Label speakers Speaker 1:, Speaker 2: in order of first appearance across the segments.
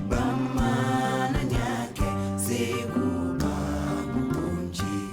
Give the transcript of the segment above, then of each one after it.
Speaker 1: Bama na nyake, siku babu unji.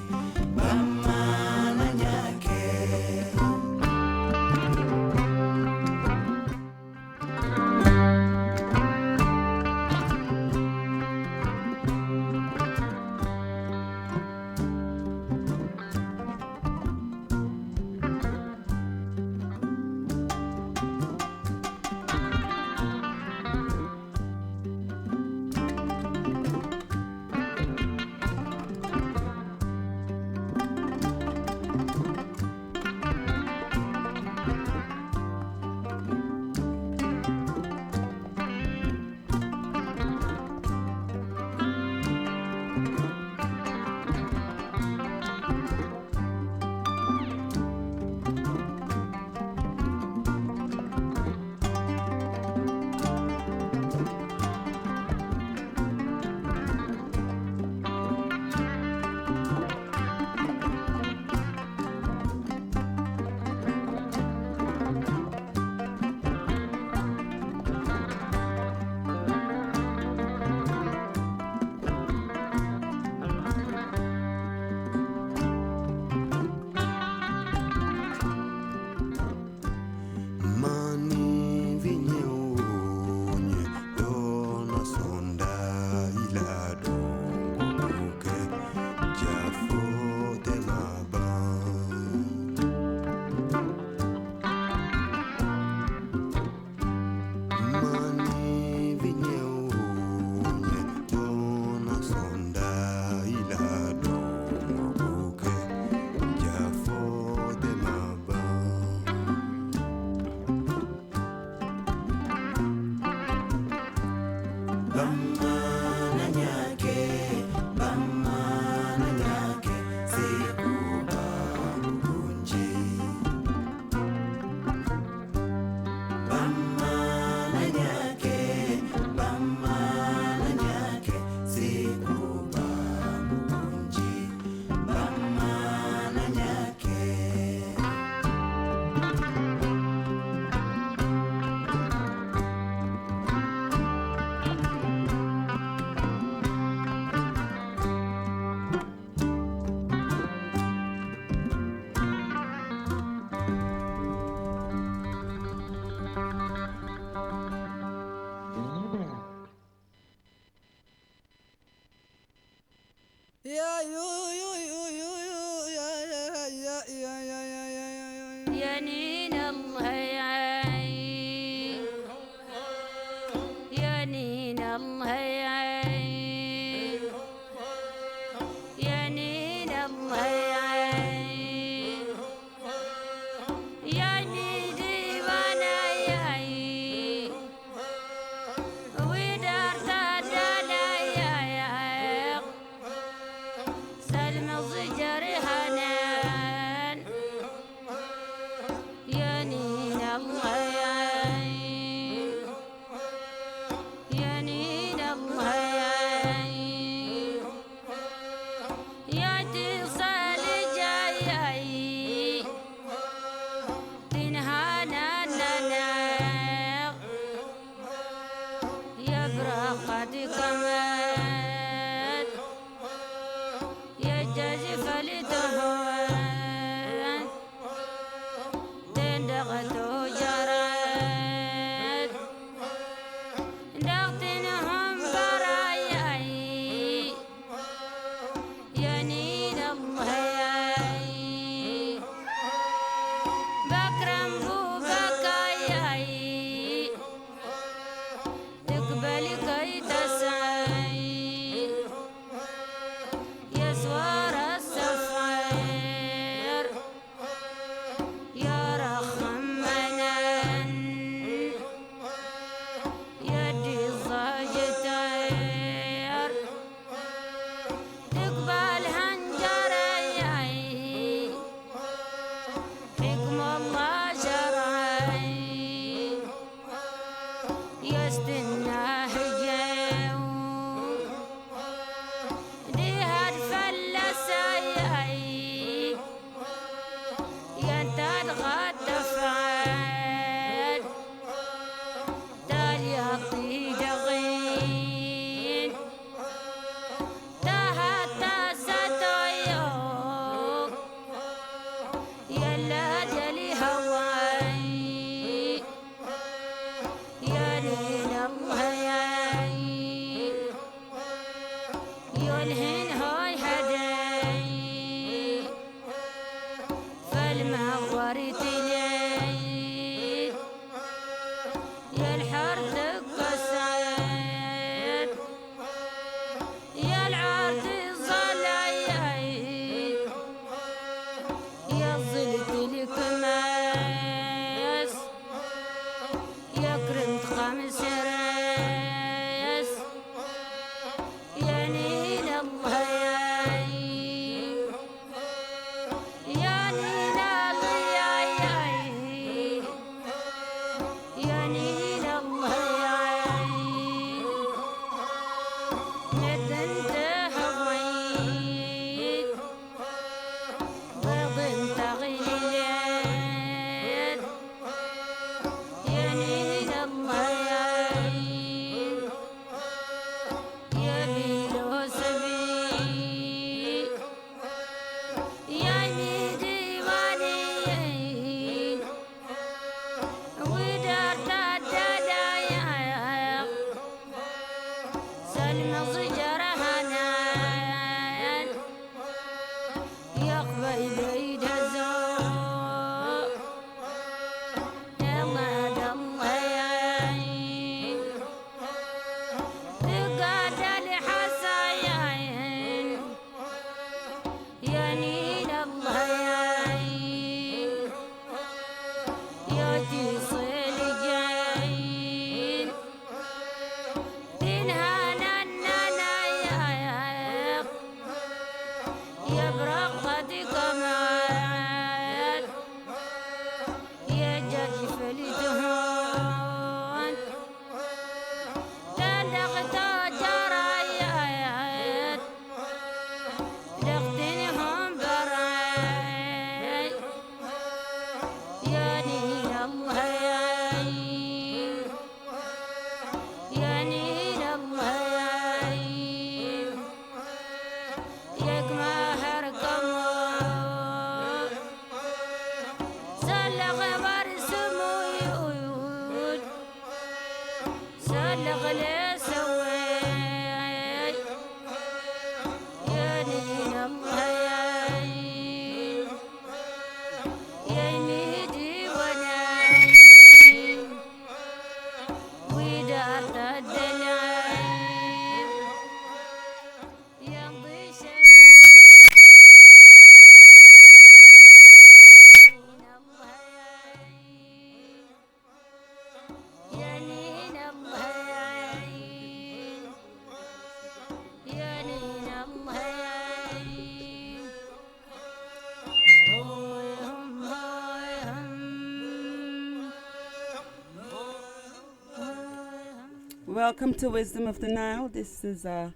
Speaker 1: Welcome to Wisdom of the Nile. This is that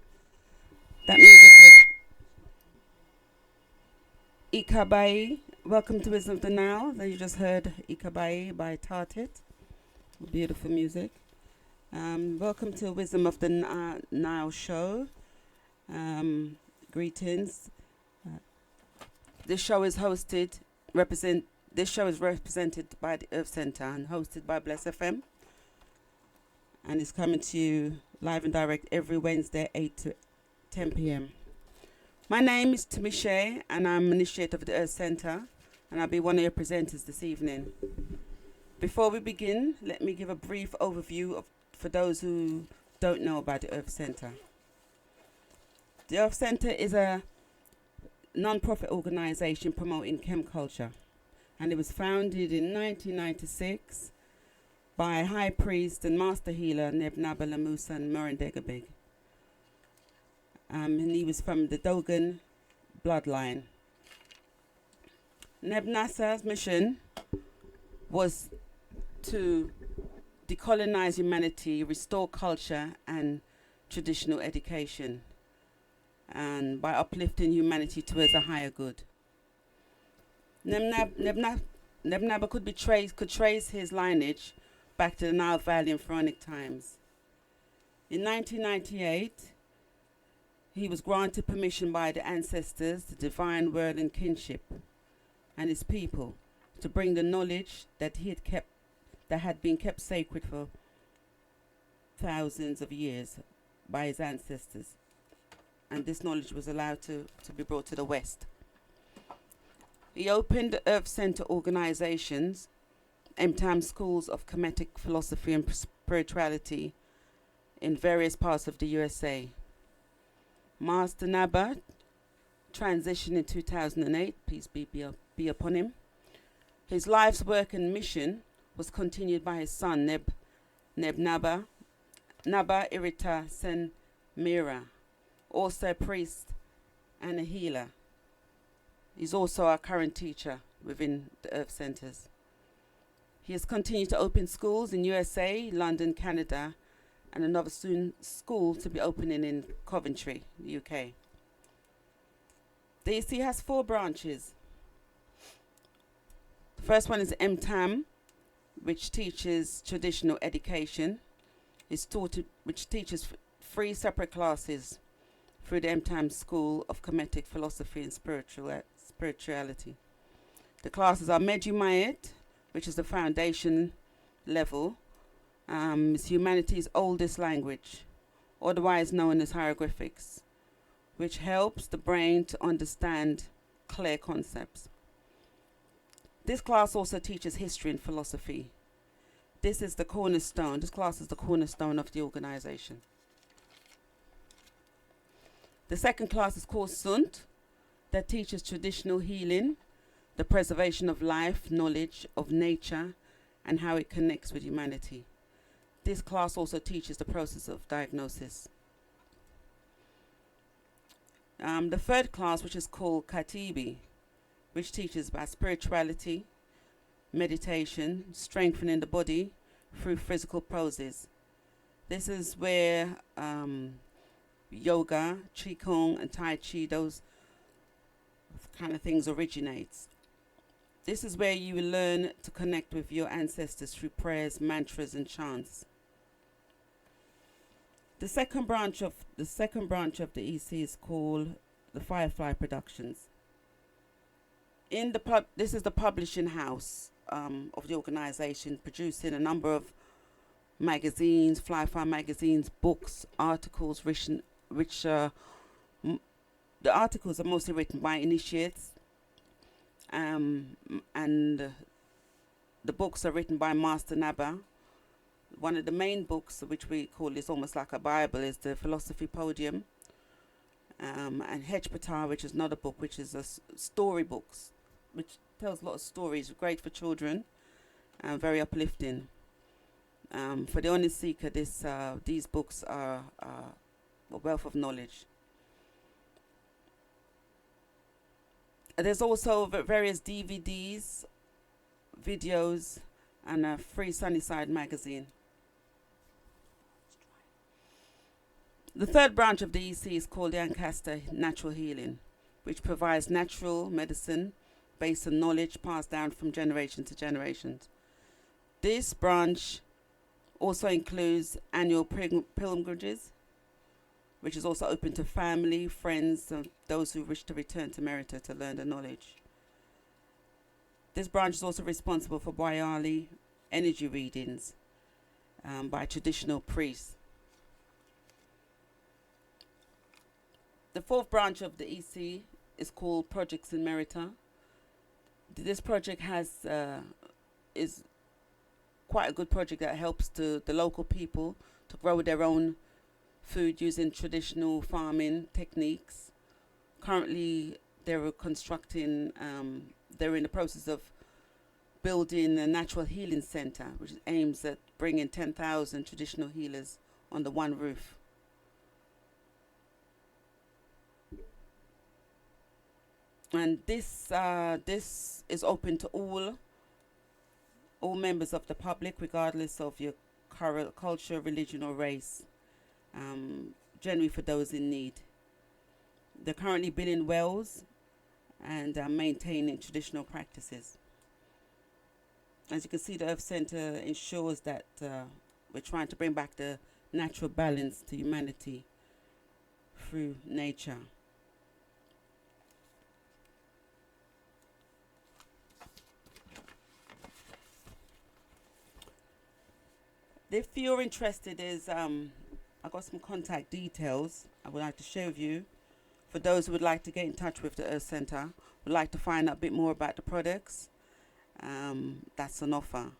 Speaker 1: music with Ikabai. Welcome to Wisdom of the Nile. Then you just heard Ikabai by Tartit. Beautiful music. Welcome to Wisdom of the Nile show. Greetings. This show is hosted, represent. This show is represented by the Earth Centre and hosted by Bless FM, and it's coming to you live and direct every Wednesday, 8 to 10 p.m. My name is Tamisha, and I'm initiator of the Earth Centre, and I'll be one of your presenters this evening. Before we begin, let me give a brief overview for those who don't know about the Earth Centre. The Earth Centre is a non-profit organisation promoting chem culture, and it was founded in 1996 by High Priest and Master Healer Neb Naba Lamusa and Murindegabig. And he was from the Dogon bloodline. Neb Nassa's mission was to decolonize humanity, restore culture and traditional education, and by uplifting humanity towards a higher good. Neb Naba could trace his lineage back to the Nile Valley in pharaonic times. In 1998, he was granted permission by the ancestors, the divine word and kinship, and his people, to bring the knowledge that had been kept sacred for thousands of years by his ancestors. And this knowledge was allowed to be brought to the West. He opened the Earth Centre organizations, MTAM schools of Kemetic philosophy and spirituality in various parts of the USA. Master Naba transitioned in 2008, peace be upon him. His life's work and mission was continued by his son, Neb Naba Irita Sen Mira, also a priest and a healer. He's also our current teacher within the Earth Centres. He has continued to open schools in USA, London, Canada, and another soon school to be opening in Coventry, the UK. The EC has 4 branches. The first one is MTAM, which teaches traditional education. Which teaches 3 separate classes through the MTAM School of Kemetic Philosophy and Spirituality. The classes are Medumayet, which is the foundation level. It's humanity's oldest language, otherwise known as hieroglyphics, which helps the brain to understand clear concepts. This class also teaches history and philosophy. This class is the cornerstone of the organization. The second class is called Sunt, that teaches traditional healing, the preservation of life, knowledge of nature, and how it connects with humanity. This class also teaches the process of diagnosis. The third class, which is called Katibi, which teaches about spirituality, meditation, strengthening the body through physical poses. This is where yoga, qigong, and tai chi, those kind of things originates. This is where you will learn to connect with your ancestors through prayers, mantras, and chants. The second branch of the EC is called the Firefly Productions. This is the publishing house of the organization, producing a number of magazines, fly-fi magazines, books, articles, the articles are mostly written by initiates, and the books are written by Master Naba. One of the main books, which we call is almost like a Bible, is the Philosophy Podium, and Hejpatar, which is another book, which is a story books, which tells a lot of stories, great for children, and very uplifting. For the honest seeker, these books are a wealth of knowledge. There's also various DVDs, videos, and a free Sunnyside magazine. The third branch of the EC is called the Ancaster Natural Healing, which provides natural medicine based on knowledge passed down from generation to generation. This branch also includes annual pilgrimages, which is also open to family, friends, and those who wish to return to Merita to learn the knowledge. This branch is also responsible for Boyali energy readings by traditional priests. The fourth branch of the EC is called Projects in Merita. This project is quite a good project that helps the local people to grow their own food using traditional farming techniques. Currently, they're constructing, they're in the process of building a natural healing center, which aims at bringing 10,000 traditional healers under one roof. And this is open to all members of the public, regardless of your culture, religion, or race. Generally for those in need. They're currently building wells and maintaining traditional practices. As you can see, the Earth Center ensures that we're trying to bring back the natural balance to humanity through nature. If you're interested, I got some contact details I would like to share with you for those who would like to get in touch with the Earth Center, would like to find out a bit more about the products. That's an offer.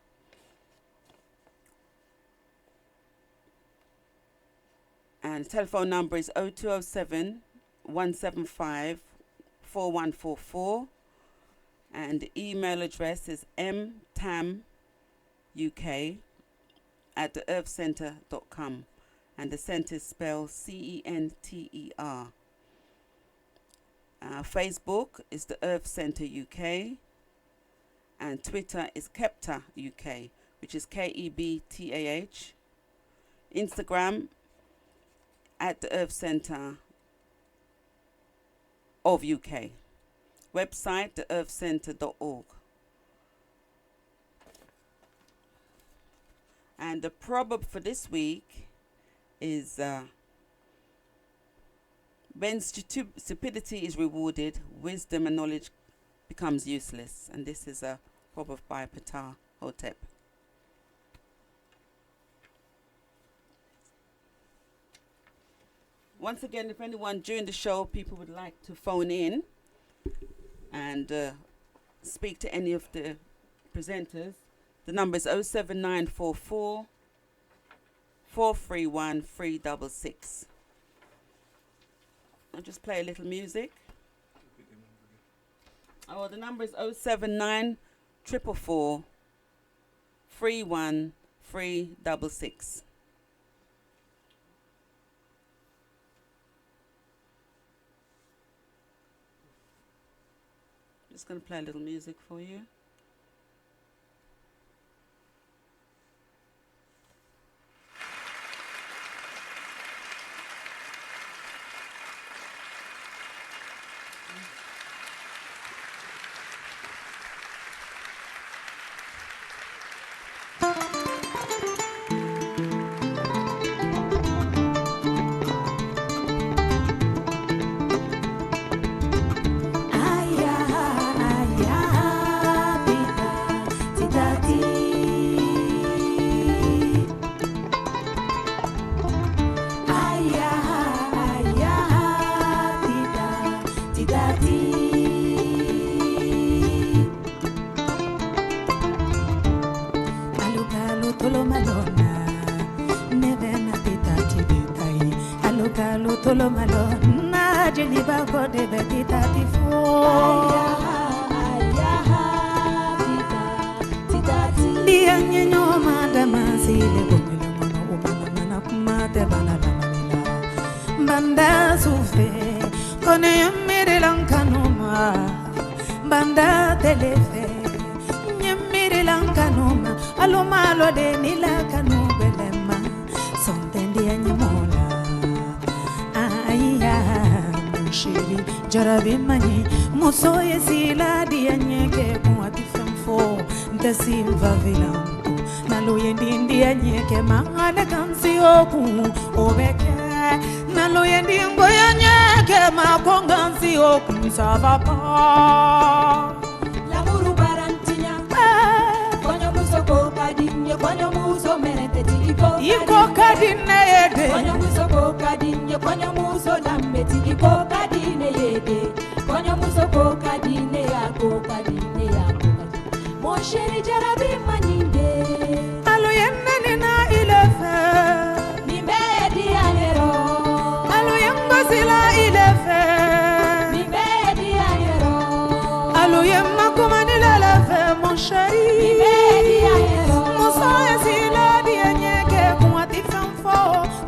Speaker 1: And the telephone number is 0207 175 4144, and the email address is mtamuk@theearthcenter.com, and the center is spelled CENTER. Facebook is the Earth Center UK, and Twitter is Kepta UK, which is KEBTAH. Instagram at the Earth Center of UK. Website theearthcenter.org. And the proverb for this week is when stupidity is rewarded, wisdom and knowledge becomes useless. And this is a proverb by Ptah Hotep. Once again, if anyone during the show, people would like to phone in and speak to any of the presenters, the number is 07944 431 366. I'll just play a little music. Oh, the number is 079 444 331 366. Just going to play a little music for you.
Speaker 2: Tolo malo na jeli ba ko de betita tifo dia nyenyo madama sile bomelo mono umana mana kumate bana manila banda sufe kone yamere lankanoma banda telefe nyamere lankanoma alo malo de nila kanu belema sontendi anyemola shiri jarabe mani muso yesila dianye ke kwati femfo ntasimva vilampo nalo yendi ndianye ke mangale kansi oku obeke naloyendi ngoya nyeke makonganzi okumisava pa lamuru barantinya konyo muso ko kadinye konyo muso mereteti iko kadine yede konyo muso ko kadinye konyo muso lambeti iko kadine yede konyo muso ko kadine yako kadine yako mon chéri jarabi manyinde aloyenne nina ilefe nimbe dianero aloyengo sila ilefe nimbe dianero aloyemma komani lelefe mon chéri nimbe dianero muso esila dianyeke kumati famfo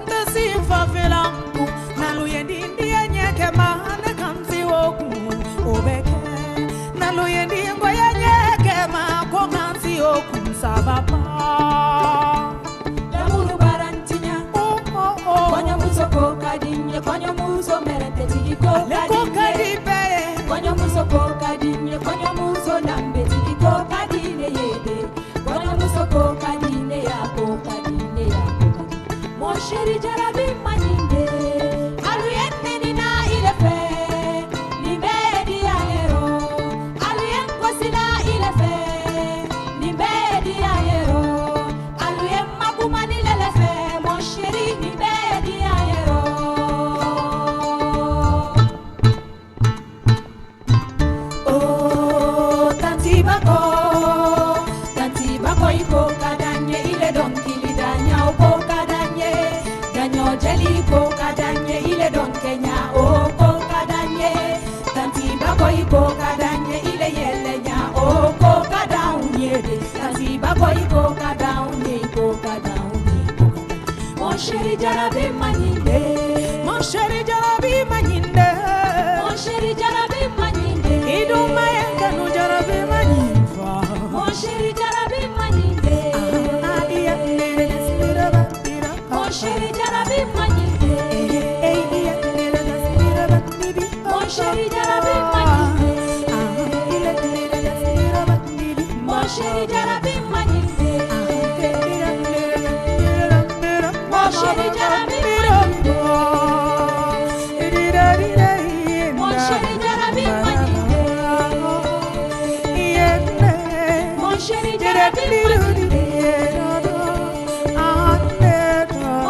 Speaker 2: ndesi favelanku naloyendi dianyeke mahane kamsi woku obeke naloyendi ngoyanyeke makongansi oku sava pa lamuru barantinya konyo muso ko kadinye konyo muso mereteti iko kadinye konyo muso ko kadinye konyo muso lambeti iko kadine yede konyo muso ko kadine yako mon chéri jarabi manyinde aluyenne nina ilefe nimbe dianero aluyenko sila ilefe nimbe dianero aluyemma kumani lelefe mon chéri nimbe dianero oh tanti bako iko kadanye ile donkili danya oko kadanye danyo jeli ko kadanye ile donkenya oko kadanye tanti bako iko kadanye ile yelenya oko kadaunye tanti bako iko kadaunye mon chéri jarabi manyinde mon chéri jarabi manyinde mon chéri jarabi manyinde iduma yenkanu jarabi manyinfa mon chéri jarabi manyinde mon chéri jarabi manyinde mon chéri jarabi manyinde mon chéri jarabi manyinde mon chéri jarabi manyinde mon chéri jarabi manyinde mon chéri jarabi manyinde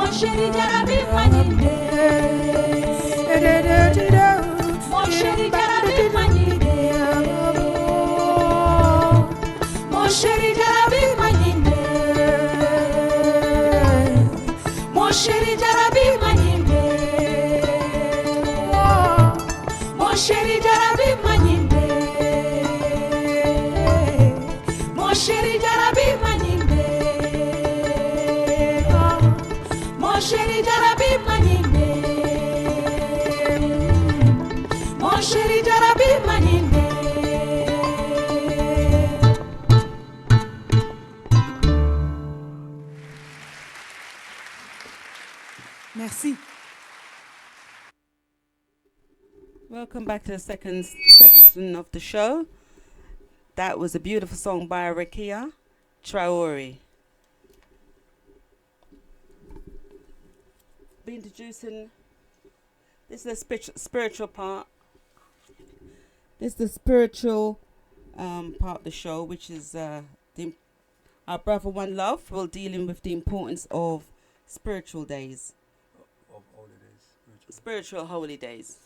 Speaker 2: mon chéri jarabi manyinde mon chéri jarabi manyinde mon chéri jarabi manyinde mon chéri jarabi manyinde mon chéri jarabi manyinde mon chéri jarabi manyinde mon chéri jarabi manyinde mon chéri jarabi manyinde merci.
Speaker 1: Welcome back to the second section of the show. That was a beautiful song by Rekia Traore. Be introducing. This is the spiritual part. This is the spiritual part of the show, which is our brother One Love. We're dealing with the importance of spiritual days.
Speaker 3: Of holy days.
Speaker 1: Spiritual holy days.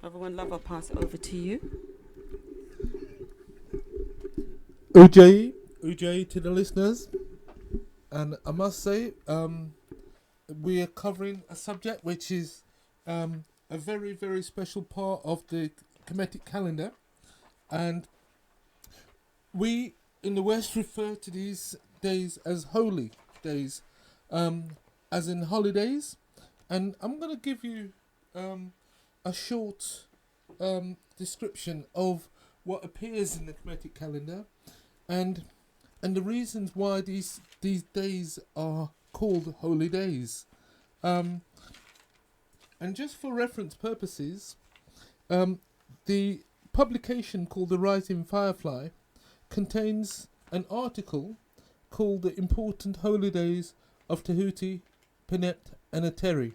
Speaker 1: Brother One Love, I'll pass it over to you.
Speaker 3: Ujai to the listeners. And I must say, we are covering a subject which is a very, very special part of the Kemetic calendar. And we in the West refer to these days as holy days, as in holidays. And I'm going to give you a short description of what appears in the Kemetic calendar and the reasons why these days are called holy days. And just for reference purposes, the publication called The Rising Firefly contains an article called The Important Holy Days of Tahuti Pinet, and Ateri.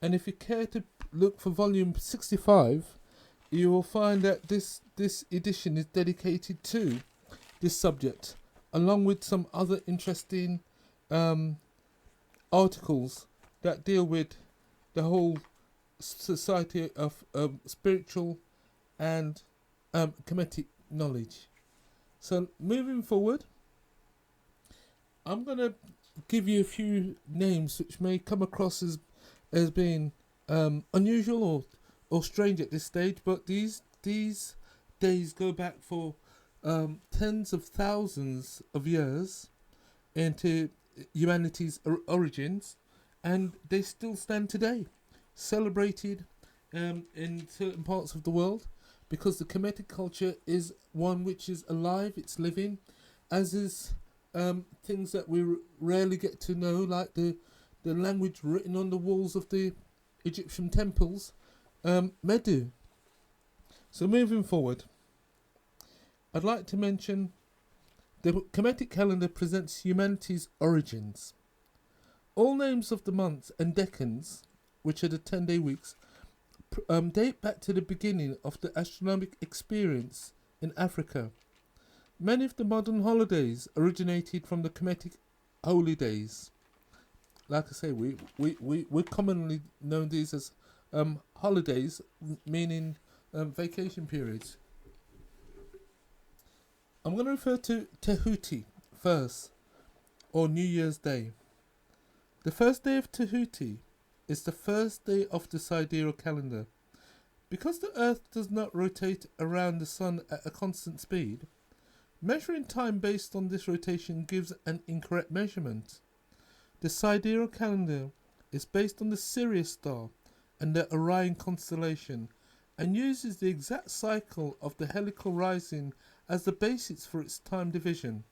Speaker 3: And if you care to look for volume 65, you will find that this edition is dedicated to this subject, along with some other interesting articles that deal with the whole society of spiritual and Kemetic knowledge. So moving forward, I'm going to give you a few names which may come across as being unusual or strange at this stage, but these days go back for tens of thousands of years into humanity's origins, and they still stand today, celebrated in certain parts of the world, because the Kemetic culture is one which is alive, it's living, as is things that we rarely get to know, like the language written on the walls of the Egyptian temples, Medu. So moving forward, I'd like to mention the Kemetic calendar presents humanity's origins. All names of the months and decans, which are the 10-day weeks, date back to the beginning of the astronomic experience in Africa. Many of the modern holidays originated from the Kemetic holy days. Like I say, we commonly know these as holidays, meaning vacation periods. I'm going to refer to Tehuti first, or New Year's Day. The first day of Tehuti is the first day of the sidereal calendar. Because the Earth does not rotate around the Sun at a constant speed, measuring time based on this rotation gives an incorrect measurement. The sidereal calendar is based on the Sirius star and the Orion constellation, and uses the exact cycle of the helical rising as the basis for its time division.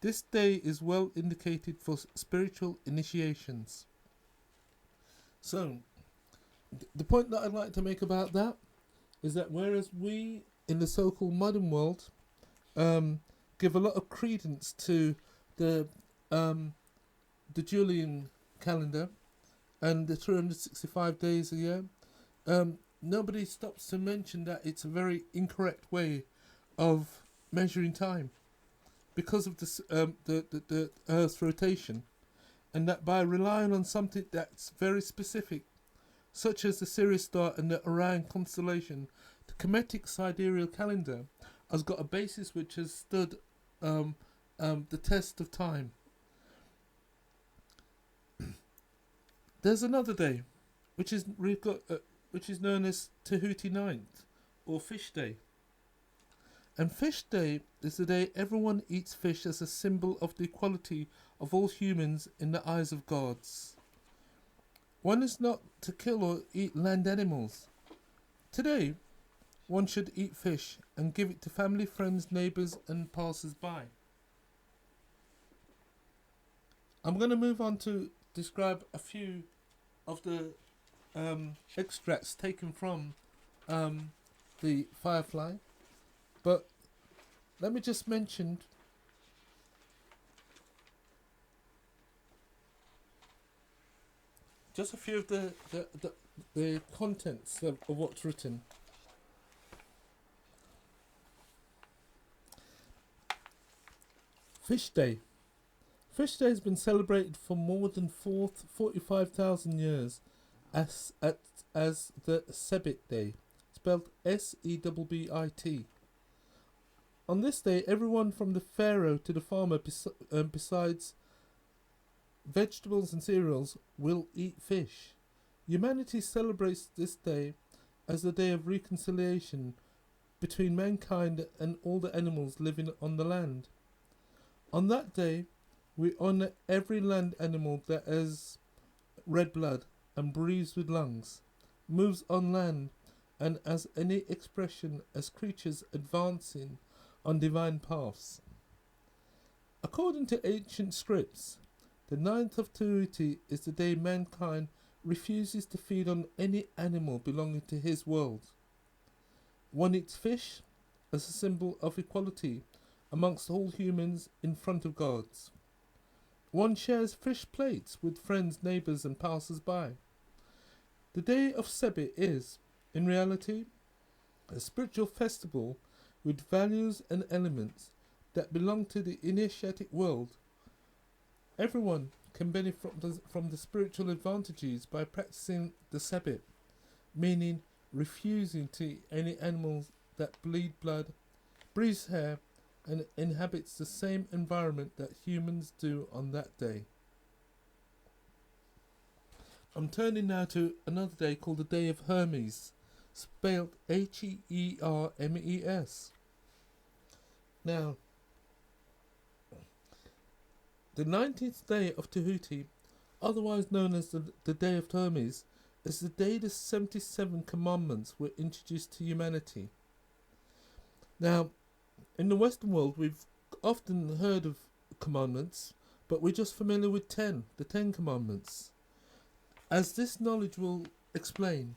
Speaker 3: This day is well indicated for spiritual initiations. So, the point that I'd like to make about that is that whereas we in the so-called modern world give a lot of credence to the Julian calendar and the 365 days a year, nobody stops to mention that it's a very incorrect way of measuring time because of this, the Earth's rotation, and that by relying on something that's very specific, such as the Sirius star and the Orion constellation, the Kemetic sidereal calendar has got a basis which has stood the test of time. There's another day, which is known as Tehuti Ninth, or Fish Day. And Fish Day is the day everyone eats fish as a symbol of the equality of all humans in the eyes of gods. One is not to kill or eat land animals. Today, one should eat fish and give it to family, friends, neighbours and passers-by. I'm going to move on to describe a few of the extracts taken from the Firefly, but let me just mention just a few of the contents of what's written. Fish Day. Fish Day has been celebrated for more than 45,000 years as the Sebit Day, spelled Sebbit. On this day, everyone from the pharaoh to the farmer, besides vegetables and cereals, will eat fish. Humanity celebrates this day as the day of reconciliation between mankind and all the animals living on the land. On that day, we honour every land animal that has red blood and breathes with lungs, moves on land, and as any expression as creatures advancing on divine paths. According to ancient scripts, the 9th of Tehuti is the day mankind refuses to feed on any animal belonging to his world. One eats fish as a symbol of equality amongst all humans in front of gods. One shares fish plates with friends, neighbours, and passers-by. The day of Sebit is, in reality, a spiritual festival with values and elements that belong to the initiatic world. Everyone can benefit from the spiritual advantages by practicing the Sebit, meaning refusing to eat any animals that bleed blood, breathes hair, and inhabits the same environment that humans do on that day. I'm turning now to another day called the Day of Hermes, spelled Heermes. Now, the 19th day of Tahuti, otherwise known as the Day of Hermes, is the day the 77 commandments were introduced to humanity. Now, in the Western world, we've often heard of commandments, but we're just familiar with the 10 commandments. As this knowledge will explain,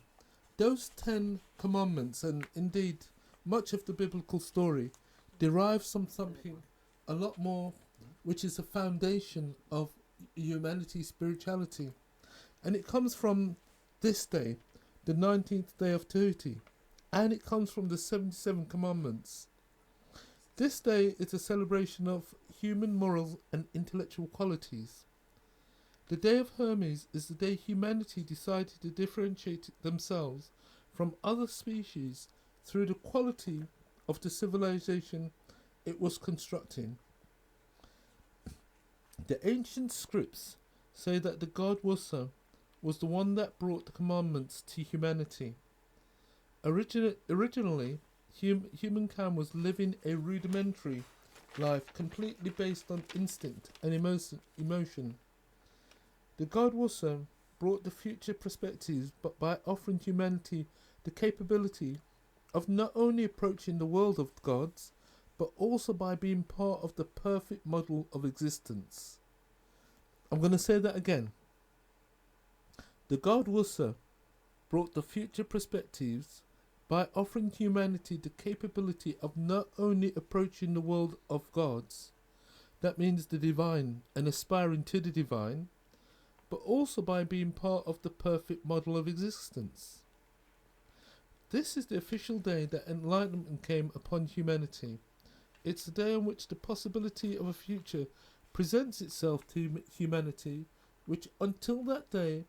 Speaker 3: those 10 commandments, and indeed much of the biblical story, derives from something a lot more, which is the foundation of humanity's spirituality. And it comes from this day, the 19th day of Tahuti, and it comes from the 77 commandments. This day is a celebration of human morals and intellectual qualities. The Day of Hermes is the day humanity decided to differentiate themselves from other species through the quality of the civilization it was constructing. The ancient scripts say that the god Wusa was the one that brought the commandments to humanity. Originally, humankind was living a rudimentary life completely based on instinct and emotion. The god Wusa brought the future perspectives but by offering humanity the capability of not only approaching the world of gods, but also by being part of the perfect model of existence. I'm going to say that again. The god Wusa brought the future perspectives by offering humanity the capability of not only approaching the world of gods, that means the divine and aspiring to the divine, but also by being part of the perfect model of existence. This is the official day that enlightenment came upon humanity. It's the day on which the possibility of a future presents itself to humanity, which until that day,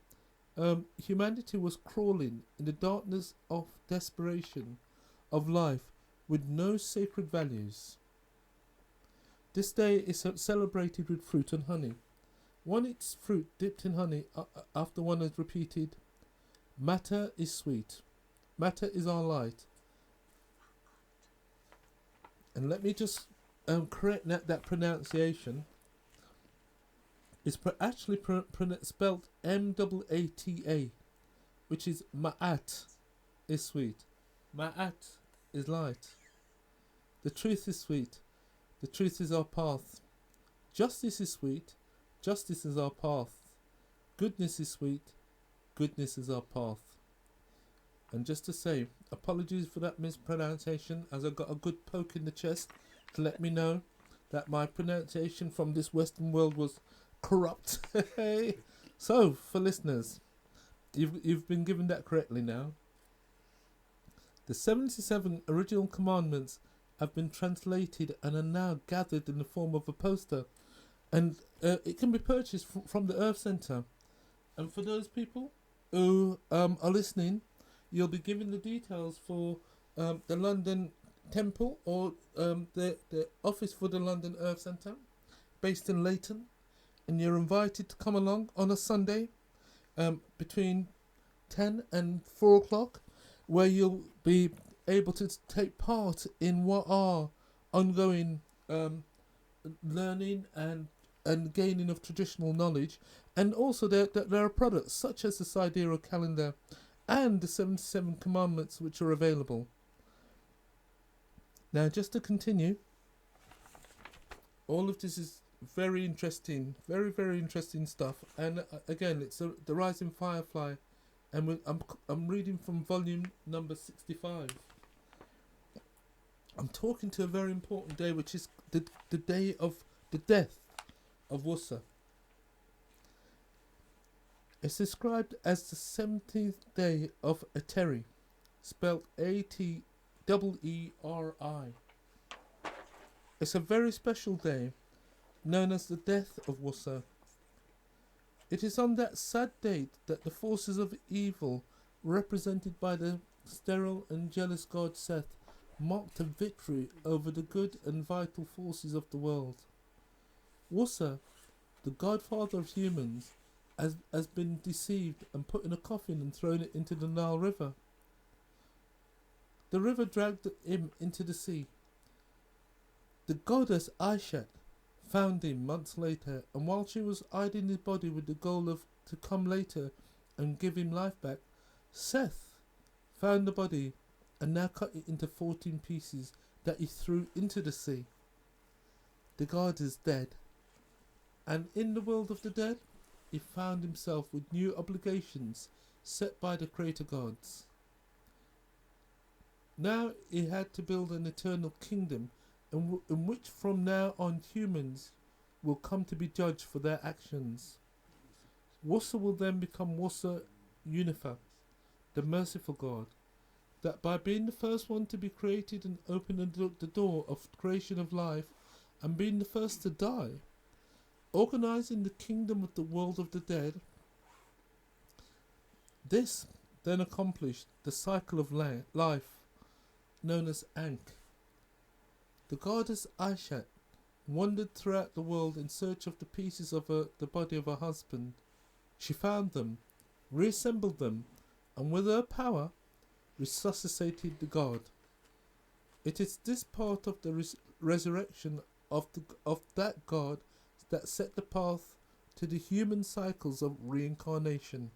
Speaker 3: humanity was crawling in the darkness of desperation of life with no sacred values. This day is celebrated with fruit and honey. One eats fruit dipped in honey after one has repeated, "Matter is sweet. Matter is our light." And let me just correct that pronunciation. It's actually spelled M-A-A-T-A, which is Ma'at is sweet. Ma'at is light. The truth is sweet. The truth is our path. Justice is sweet. Justice is our path. Goodness is sweet. Goodness is our path. And just to say, apologies for that mispronunciation, as I got a good poke in the chest to let me know that my pronunciation from this Western world was corrupt. So, for listeners, you've been given that correctly now. The 77 original commandments have been translated and are now gathered in the form of a poster, and it can be purchased from the Earth Centre. And for those people who are listening, you'll be given the details for the London Temple or the office for the London Earth Centre, based in Leighton, and you're invited to come along on a Sunday between 10 and 4 o'clock, where you'll be able to take part in what are ongoing learning and gaining of traditional knowledge, and also there are products such as the Sidereal calendar and the 77 commandments which are available. Now, just to continue, all of this is very interesting, very, very interesting stuff. And again, it's the Rising Firefly, and I'm reading from volume number 65. I'm talking to a very important day, which is the day of the death of Wusa. It's described as the 17th day of Ateri, spelled Ateri. It's a very special day, known as the death of Wusa. It is on that sad date that the forces of evil, represented by the sterile and jealous god Seth, marked a victory over the good and vital forces of the world. Wusa, the godfather of humans, has been deceived and put in a coffin and thrown it into the Nile River. The river dragged him into the sea. The goddess Aishat found him months later, and while she was hiding his body with the goal of to come later and give him life back, Seth found the body and now cut it into 14 pieces that he threw into the sea. The god is dead, and in the world of the dead, he found himself with new obligations set by the creator gods. Now he had to build an eternal kingdom in which from now on humans will come to be judged for their actions. Wusa will then become Wusa Unifa, the merciful God, that by being the first one to be created and open the door of creation of life, and being the first to die, organising the kingdom of the world of the dead, this then accomplished the cycle of life known as Ankh. The goddess Aishat wandered throughout the world in search of the pieces of the body of her husband. She found them, reassembled them, and with her power resuscitated the god. It is this part of the resurrection of that god that set the path to the human cycles of reincarnation.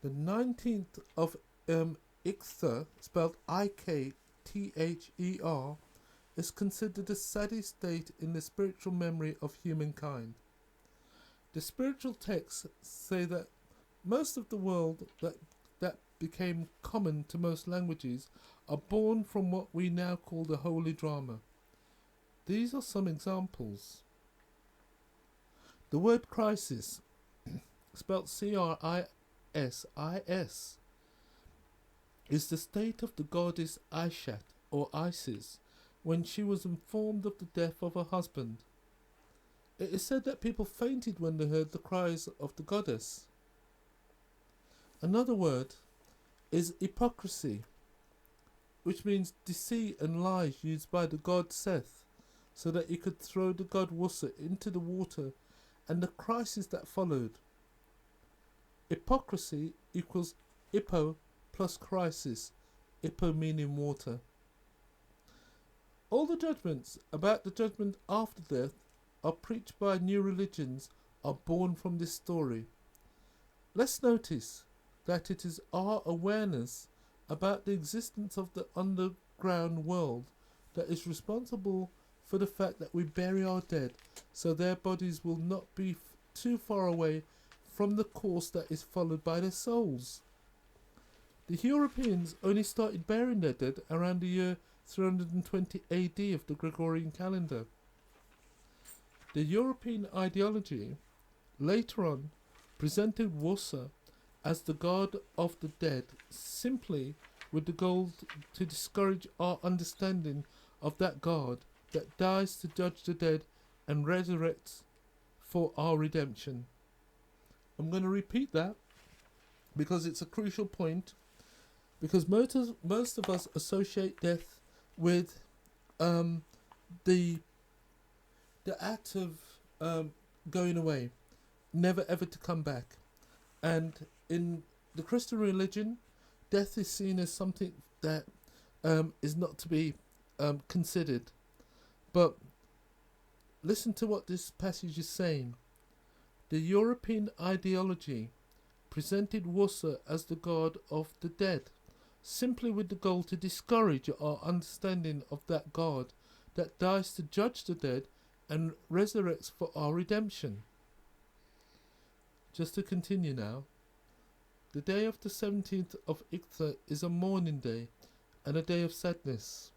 Speaker 3: The 19th of Ikther, spelled Ikther, is considered the saddest date in the spiritual memory of humankind. The spiritual texts say that most of the world that became common to most languages are born from what we now call the holy drama. These are some examples. The word crisis, spelled Crisis, is the state of the goddess Aishat, or Isis, when she was informed of the death of her husband. It is said that people fainted when they heard the cries of the goddess. Another word is hypocrisy, which means deceit and lies used by the god Seth, so that he could throw the god Wusa into the water, and the crisis that followed. Hypocrisy equals hippo plus crisis, hippo meaning water. All the judgments about the judgment after death are preached by new religions are born from this story. Let's notice that it is our awareness about the existence of the underground world that is responsible for the fact that we bury our dead so their bodies will not be too far away from the course that is followed by their souls. The Europeans only started burying their dead around the year 320 AD of the Gregorian calendar. The European ideology later on presented Wusa as the god of the dead, simply with the goal to discourage our understanding of that god that dies to judge the dead and resurrects for our redemption. I'm going to repeat that because it's a crucial point, because most of us associate death with the act of going away, never ever to come back. And in the Christian religion, death is seen as something that is not to be considered. But listen to what this passage is saying. The European ideology presented Wusa as the god of the dead, simply with the goal to discourage our understanding of that god that dies to judge the dead and resurrects for our redemption. Just to continue now, the day of the 17th of Ikther is a mourning day and a day of sadness.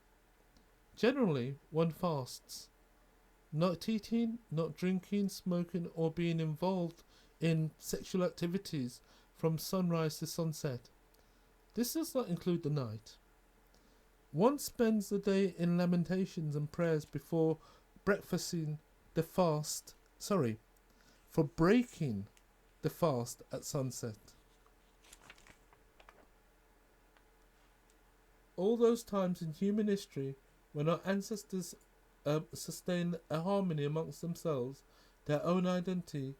Speaker 3: Generally, one fasts. Not eating, not drinking, smoking, or being involved in sexual activities from sunrise to sunset. This does not include the night. One spends the day in lamentations and prayers before breakfasting the fast, for breaking the fast at sunset. All those times in human history when our ancestors sustained a harmony amongst themselves, their own identity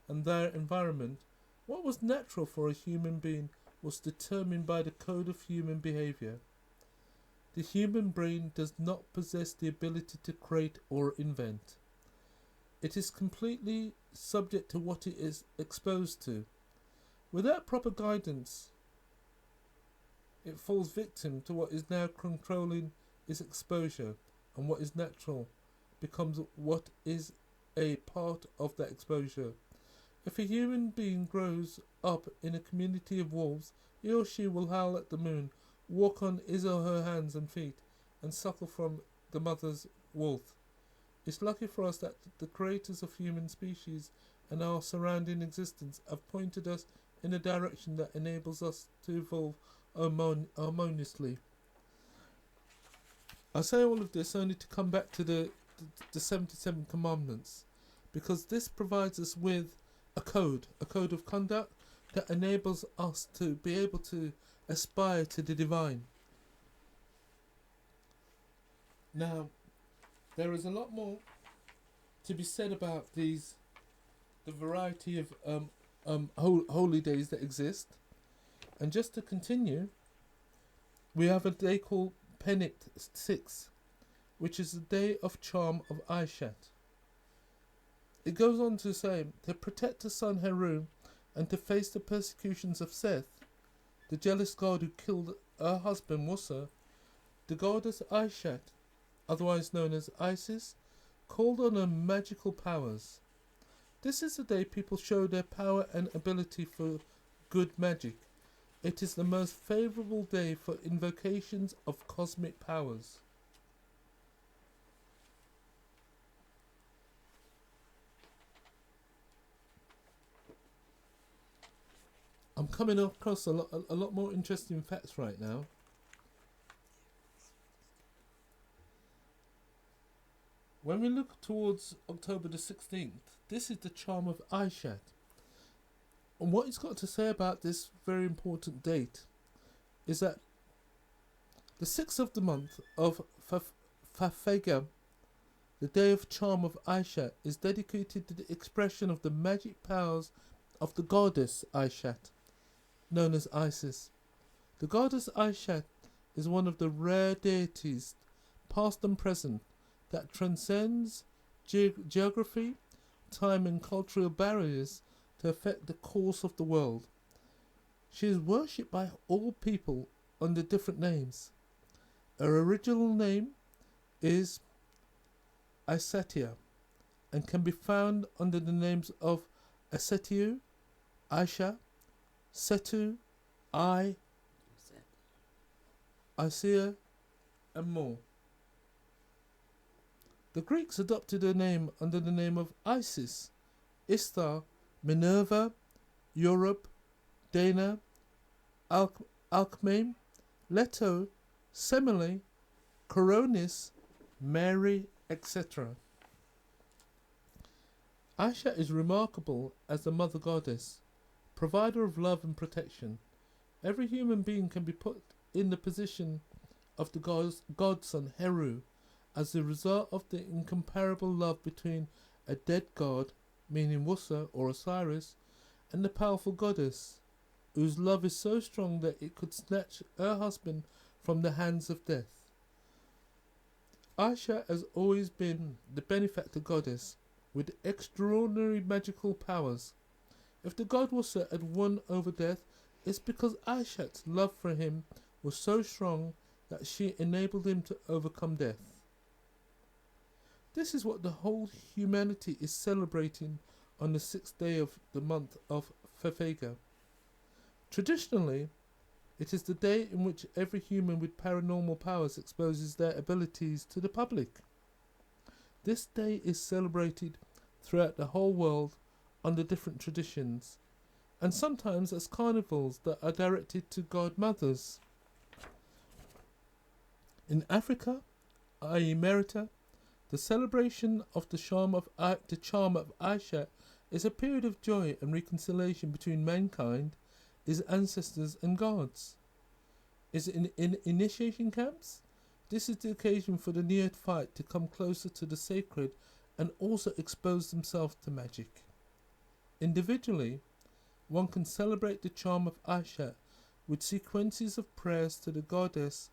Speaker 3: and their environment, what was natural for a human being was determined by the code of human behavior. The human brain does not possess the ability to create or invent. It is completely subject to what it is exposed to. Without proper guidance, it falls victim to what is now controlling its exposure, and what is natural becomes what is a part of that exposure. If a human being grows up in a community of wolves, he or she will howl at the moon, walk on his or her hands and feet, and suckle from the mother's wolf. It's lucky for us that the creators of human species and our surrounding existence have pointed us in a direction that enables us to evolve harmoniously. I say all of this only to come back to the 77 commandments, because this provides us with a code of conduct that enables us to be able to aspire to the divine. Now, there is a lot more to be said about the variety of holy days that exist. And just to continue, we have a day called Penit 6, which is the day of charm of Aishat. It goes on to say, to protect the son Heru and to face the persecutions of Seth, the jealous god who killed her husband Musa, the goddess Aishat, otherwise known as Isis, called on her magical powers. This is the day people show their power and ability for good magic. It is the most favourable day for invocations of cosmic powers. I'm coming across a lot more interesting facts right now. When we look towards October the 16th, this is the charm of Aishat. And what it's got to say about this very important date is that the 6th of the month of Fafega, the day of charm of Aishat, is dedicated to the expression of the magic powers of the goddess Aishat, known as Isis. The goddess Aishat is one of the rare deities, past and present, that transcends geography, time and cultural barriers to affect the course of the world. She is worshipped by all people under different names. Her original name is Isatia and can be found under the names of Asetiu, Aisha, Setu, Isaiah, and more. The Greeks adopted her name under the name of Isis, Istar, Minerva, Europe, Dana, Alcmene, Leto, Semele, Coronis, Mary, etc. Aisha is remarkable as the mother goddess, provider of love and protection. Every human being can be put in the position of the godson Heru as the result of the incomparable love between a dead god, meaning Musa or Osiris, and the powerful goddess, whose love is so strong that it could snatch her husband from the hands of death. Aisha has always been the benefactor goddess with extraordinary magical powers. If the god Musa had won over death, it's because Aishat's love for him was so strong that she enabled him to overcome death. This is what the whole humanity is celebrating on the 6th day of the month of Fafega. Traditionally, it is the day in which every human with paranormal powers exposes their abilities to the public. This day is celebrated throughout the whole world on the different traditions, and sometimes as carnivals that are directed to god mothers. In Africa, i.e. Merita, the celebration of the charm of Aisha is a period of joy and reconciliation between mankind, its ancestors and gods. Is in initiation camps? This is the occasion for the neophyte to come closer to the sacred and also expose themselves to magic. Individually, one can celebrate the charm of Aisha with sequences of prayers to the goddess,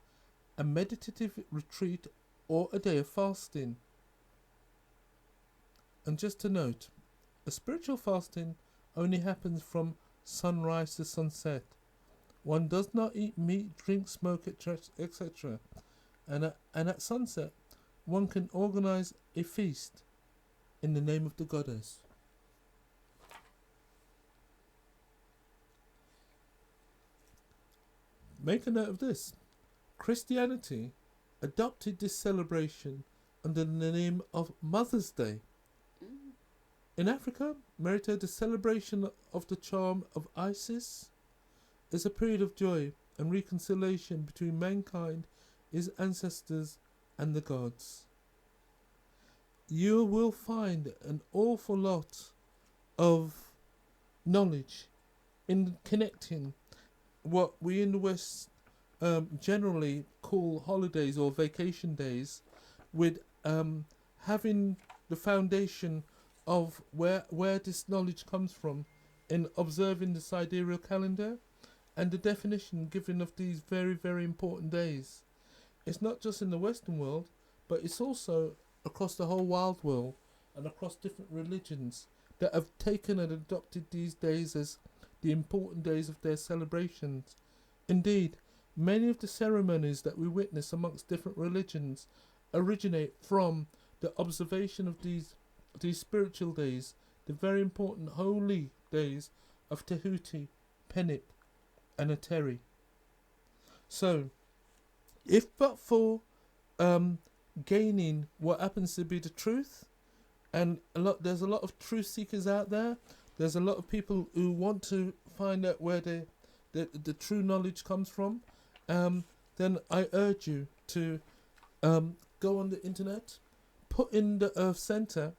Speaker 3: a meditative retreat, or a day of fasting. And just to note, a spiritual fasting only happens from sunrise to sunset. One does not eat meat, drink, smoke, etc. And at sunset, one can organize a feast in the name of the goddess. Make a note of this. Christianity adopted this celebration under the name of Mother's Day. In Africa, Merita, the celebration of the charm of Isis, is a period of joy and reconciliation between mankind, its ancestors, and the gods. You will find an awful lot of knowledge in connecting what we in the West generally call holidays or vacation days with having the foundation of where this knowledge comes from in observing the sidereal calendar and the definition given of these very, very important days. It's not just in the Western world, but it's also across the whole wild world and across different religions that have taken and adopted these days as the important days of their celebrations. Indeed, many of the ceremonies that we witness amongst different religions originate from the observation of these spiritual days, the very important holy days of Tehuti, Penip, and Ateri. So, if but for gaining what happens to be the truth, and there's a lot of truth seekers out there. There's a lot of people who want to find out where the true knowledge comes from. Then I urge you to go on the internet, put in the Earth Center,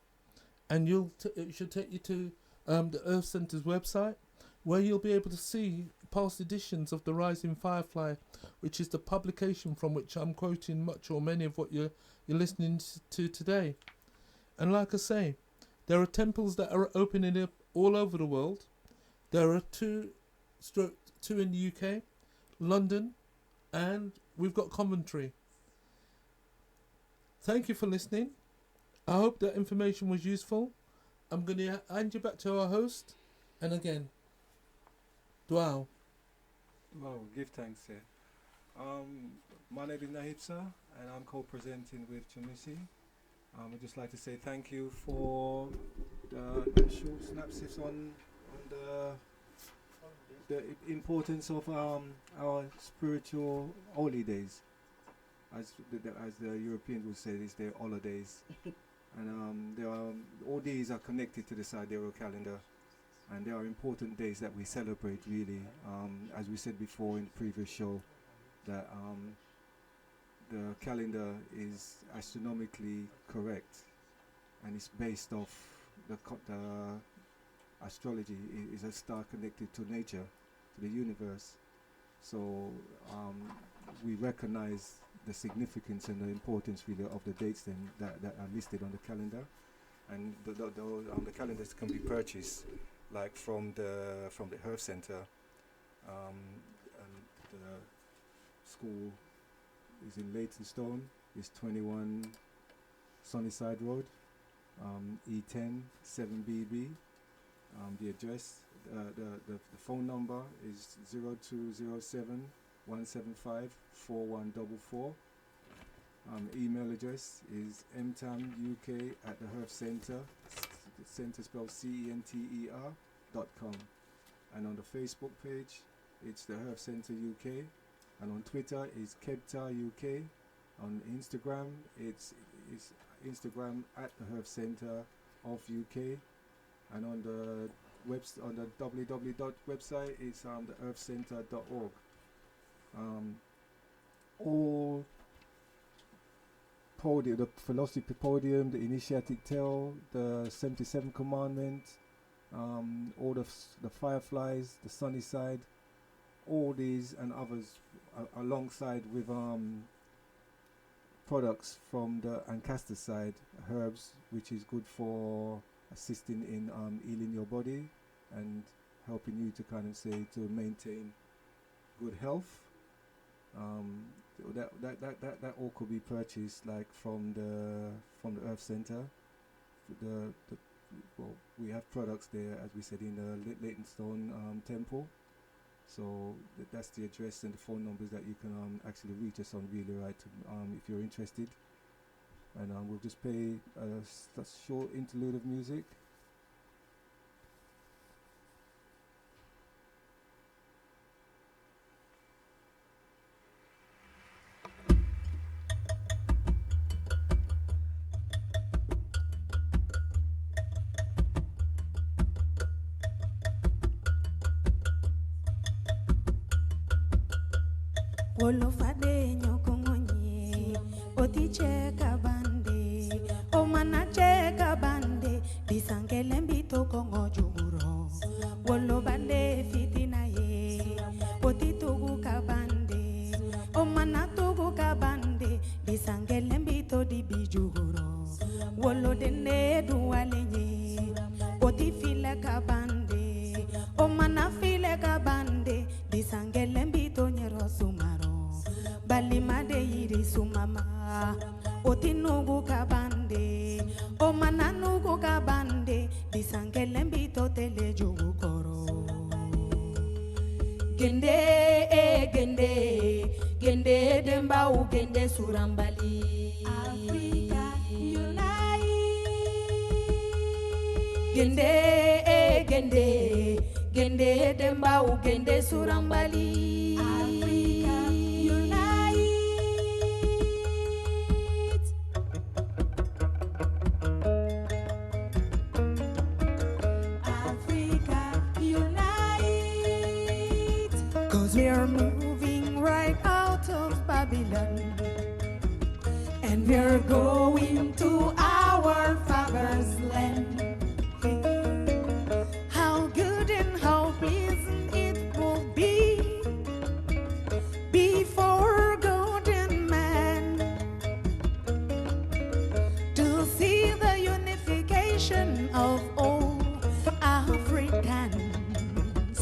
Speaker 3: and it should take you to the Earth Center's website, where you'll be able to see past editions of The Rising Firefly, which is the publication from which I'm quoting much or many of what you're listening to today. And like I say, there are temples that are opening up all over the world. There are two in the UK, London, and we've got Coventry. Thank you for listening. I hope that information was useful. I'm going to hand you back to our host. And again, Dwao.
Speaker 4: Well, give thanks here. My name is Nahipsa, and I'm co-presenting with Chamisi. I'd just like to say thank you for the short synopsis on the importance of our spiritual holidays. As the Europeans would say, it's their holidays. And all these are connected to the sidereal calendar. And there are important days that we celebrate, really. As we said before in the previous show, that the calendar is astronomically correct, and it's based off the astrology is a star connected to nature, to the universe. So we recognize the significance and the importance really of the dates then that are listed on the calendar, and the calendars can be purchased like from the Earth Center, and the school is in Leytonstone. It's 21 Sunnyside Road, E10 7BB. The address, the phone number is 0207 175 4144. Email address is mtamuk at the Herf Center, center spelled center.com. And on the Facebook page, it's the Herf Center UK. And on Twitter, it's Kebta UK. On Instagram, it's Instagram at the Herf Center of UK. And on the on the www website, it's the earthcenter.org. All podium, the philosophy podium, the initiatic tale, the 77 commandments, all the fireflies, the sunny side, all these and others alongside with products from the Ancaster side, herbs, which is good for assisting in healing your body and helping you to kind of say to maintain good health. That all could be purchased like from the Earth Center. Well, we have products there, as we said, in the Leytonstone Temple. So that's the address and the phone numbers that you can actually reach us on, really, right? If you're interested. And we'll just play a short interlude of music.
Speaker 2: Wolofade nyokongonye otiche kabande o manache kabande disangele mbito kongo juguro wolobande fitina ye otitugu kabande o manatugu kabande disangele mbito dibijuguro wolodene duwalenye otifile kabande o manafile kabande disangele mbito nyero sumaro balimade yiri sumama otinugu kabande o mananugu kabande disangele mbito tele jugu koro gende demba u gende surambali Africa unite gende demba u gende surambali Africa unite Africa unite 'cause we are moving right out of Babylon and we're going to our father's land. How good and how pleasant it will be before God and man to see the unification of all Africans.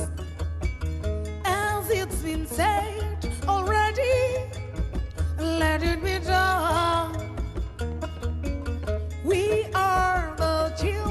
Speaker 2: As it's been said already, let it be done. We are the children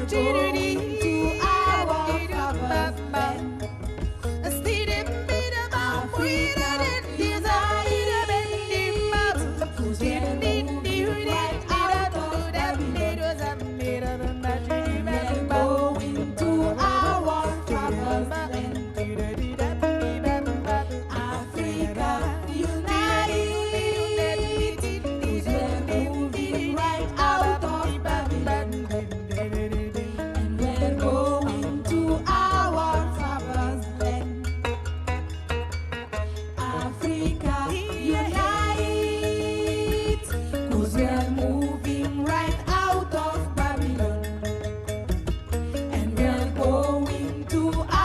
Speaker 2: to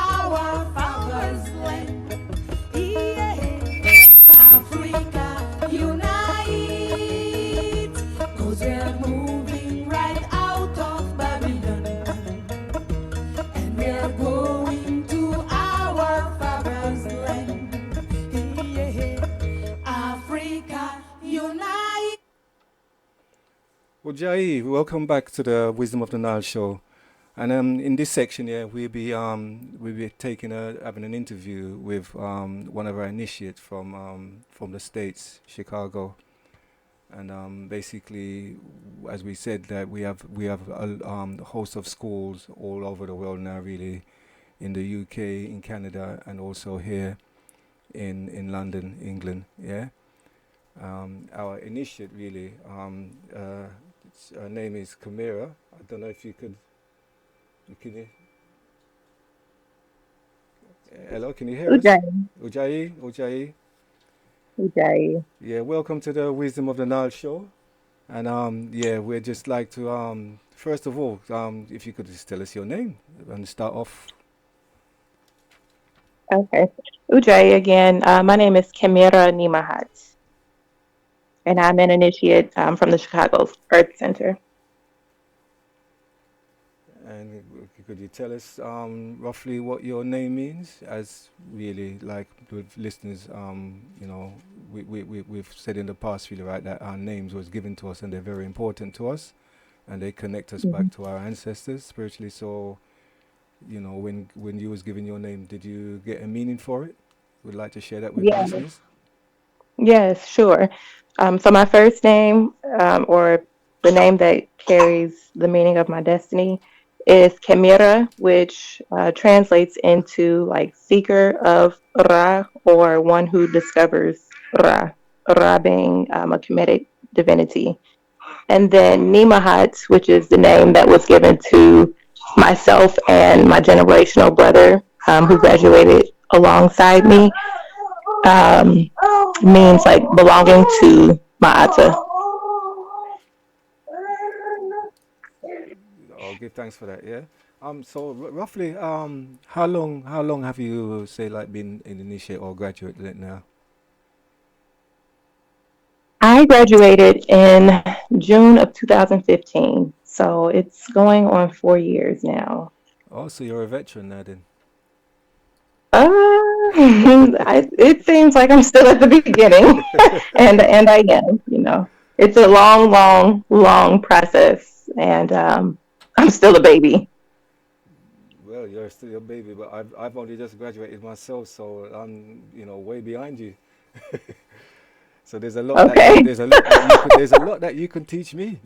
Speaker 2: our father's land.
Speaker 4: Well, Jai, welcome back to the Wisdom of the Nile show. And in this section, yeah, we'll be having an interview with one of our initiates from the States, Chicago, and basically, as we said, that we have a host of schools all over the world now, really, in the UK, in Canada, and also here in London, England. Yeah, our initiate really. Her name is Kamira. I don't know if you can. Hello, can you hear us? Ujayi. Yeah, welcome to the Wisdom of the Nile show. And yeah, we'd just like to first of all, if you could just tell us your name and start off.
Speaker 5: Okay. Ujjayi again. My name is Kamira Nimahat, and I'm an initiate from the Chicago Earth Center.
Speaker 4: And could you tell us roughly what your name means, as really, like, with listeners, we've said in the past, really, right, that our names was given to us and they're very important to us and they connect us back to our ancestors spiritually. So, when you was given your name, did you get a meaning for it? Would like to share that with the
Speaker 5: Yeah.
Speaker 4: listeners?
Speaker 5: Yes, sure. So my first name, or the name that carries the meaning of my destiny, is Kamira, which translates into like seeker of Ra, or one who discovers Ra. Ra being a Kemetic divinity. And then Nimahat, which is the name that was given to myself and my generational brother, who graduated alongside me, um, means like belonging to Ma'ata.
Speaker 4: I'll give thanks for that. Yeah. So roughly, how long have you say like been an initiate or graduate now?
Speaker 5: I graduated in June of 2015, so it's going on 4 years now.
Speaker 4: Oh, so you're a veteran now then.
Speaker 5: It seems like I'm still at the beginning, and I am. It's a long process, and I'm still a baby.
Speaker 4: Well, you're still a baby, but I've only just graduated myself, so I'm way behind you. So there's a lot
Speaker 5: Okay,
Speaker 4: there's a lot that you can teach me.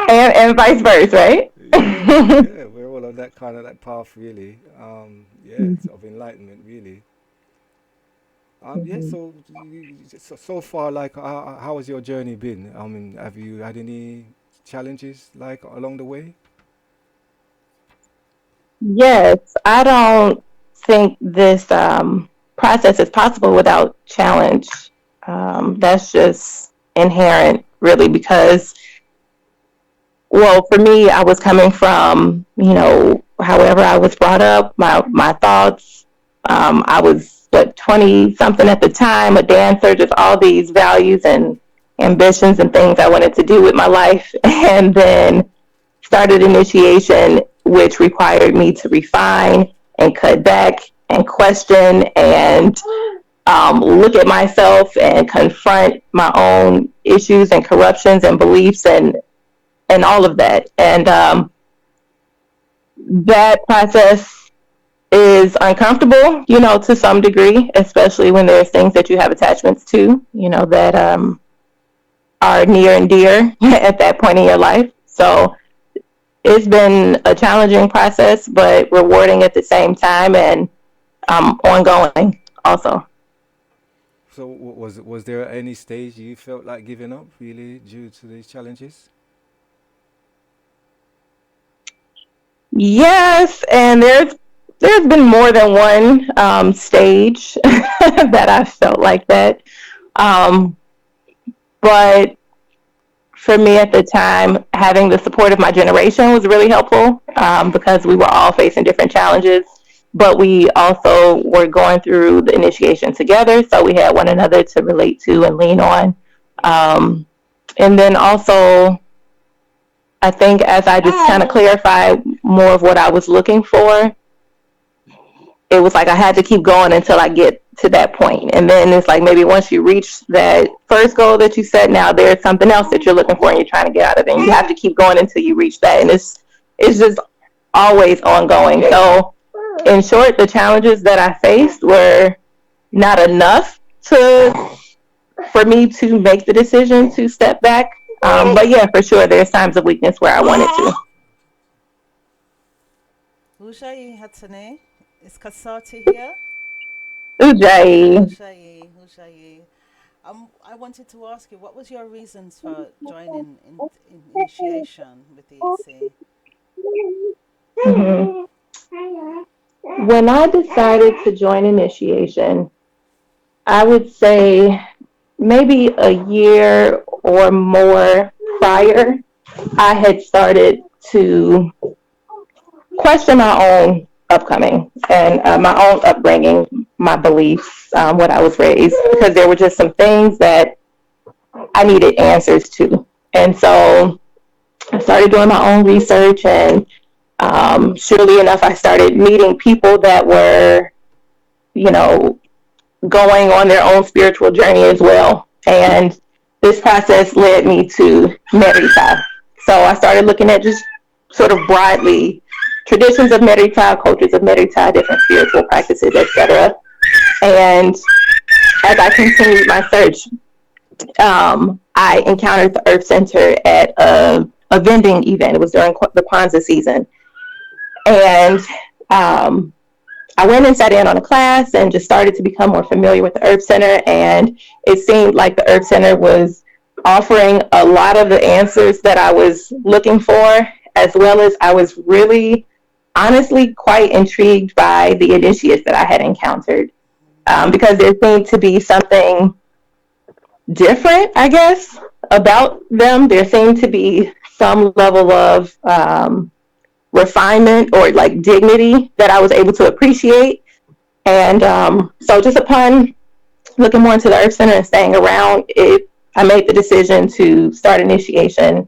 Speaker 5: and vice versa, right?
Speaker 4: Yeah, we're all on that path, really. Yeah, of enlightenment, really. Yeah.
Speaker 5: Mhm.
Speaker 4: So far, like, how has your journey been? I mean, have you had any challenges like along the way?
Speaker 5: Yes, I don't think this process is possible without challenge. That's just inherent, really, because, well, for me, I was coming from, however I was brought up, my thoughts. I was, 20 something at the time, a dancer, just all these values and ambitions and things I wanted to do with my life. And then started initiation, which required me to refine and cut back and question and look at myself and confront my own issues and corruptions and beliefs and all of that. And that process is uncomfortable, to some degree, especially when there's things that you have attachments to, that are near and dear at that point in your life. So it's been a challenging process, but rewarding at the same time, and ongoing also.
Speaker 4: So was there any stage you felt like giving up really due to these challenges?
Speaker 5: Yes, and there's been more than one stage that I felt like that. Um, but for me at the time, having the support of my generation was really helpful, because we were all facing different challenges, but we also were going through the initiation together. So we had one another to relate to and lean on. Um, and then also, I think as I just kind of clarified more of what I was looking for, it was like I had to keep going until I get to that point. And then it's like maybe once you reach that first goal that you set, now there's something else that you're looking for and you're trying to get out of it. And you have to keep going until you reach that. And it's just always ongoing. So in short, the challenges that I faced were not enough for me to make the decision to step back. But yeah, for sure, there's times of weakness where I wanted to.
Speaker 6: Hushai Hatsune, is Kasati here?
Speaker 5: Ujai.
Speaker 6: Hushai. I wanted to ask you, what was your reasons for joining in initiation with the EC?
Speaker 5: Mhm. When I decided to join initiation, I would say maybe a year or more prior, I had started to question my own upcoming and my own upbringing, my beliefs, what I was raised, because there were just some things that I needed answers to. And so I started doing my own research, and surely enough, I started meeting people that were, you know, going on their own spiritual journey as well. And this process led me to Merita. So I started looking at just sort of broadly traditions of Merita, cultures of Merita, different spiritual practices, etc. And as I continued my search, I encountered the Earth Center at a vending event. It was during the Kwanzaa season. And I went and sat in on a class and just started to become more familiar with the Earth Center. And it seemed like the Earth Center was offering a lot of the answers that I was looking for, as well as I was really, honestly, quite intrigued by the initiates that I had encountered, because there seemed to be something different, I guess, about them. There seemed to be some level of refinement or like dignity that I was able to appreciate. And so just upon looking more into the Earth Center and staying around, I made the decision to start initiation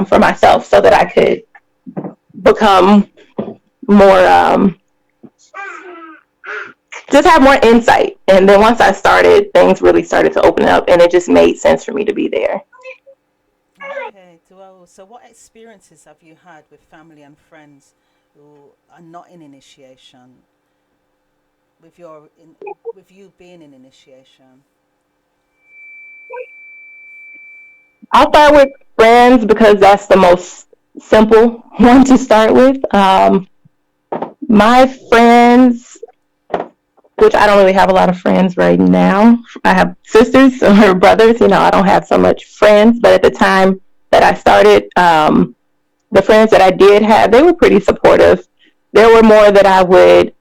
Speaker 5: for myself so that I could become more, just have more insight. And then once I started, things really started to open up, and it just made sense for me to be there.
Speaker 6: Okay, well, so what experiences have you had with family and friends who are not in initiation, with you being in initiation?
Speaker 5: I'll start with friends because that's the most simple one to start with. My friends, which I don't really have a lot of friends right now. I have sisters or brothers. I don't have so much friends. But at the time that I started, the friends that I did have, they were pretty supportive. There were more that I would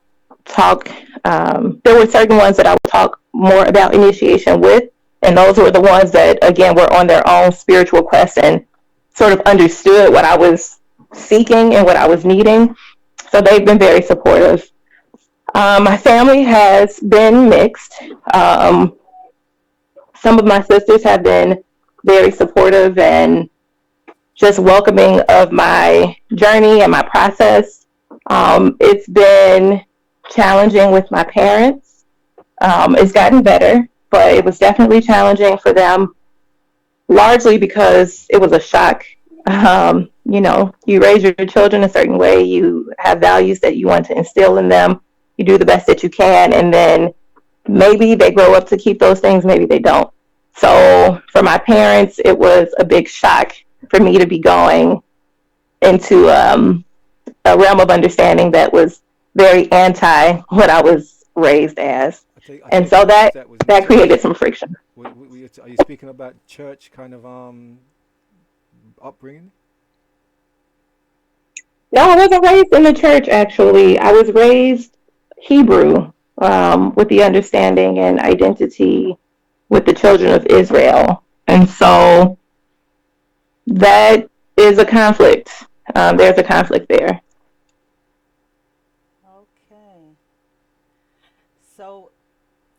Speaker 5: talk. There were certain ones that I would talk more about initiation with. And those were the ones that, again, were on their own spiritual quest and sort of understood what I was seeking and what I was needing. So they've been very supportive. My family has been mixed. Some of my sisters have been very supportive and just welcoming of my journey and my process. It's been challenging with my parents. It's gotten better, but it was definitely challenging for them, largely because it was a shock You raise your children a certain way, you have values that you want to instill in them, you do the best that you can, and then maybe they grow up to keep those things, maybe they don't. So for my parents, it was a big shock for me to be going into a realm of understanding that was very anti what I was raised as.
Speaker 4: I
Speaker 5: And
Speaker 4: take
Speaker 5: so
Speaker 4: it
Speaker 5: that
Speaker 4: that was in
Speaker 5: that created
Speaker 4: church.
Speaker 5: some friction.
Speaker 4: Are you speaking about church kind of upbringing?
Speaker 5: No, I wasn't raised in the church actually. I was raised Hebrew, with the understanding and identity with the children of Israel. And so that is a conflict. There's a conflict there.
Speaker 6: Okay. So,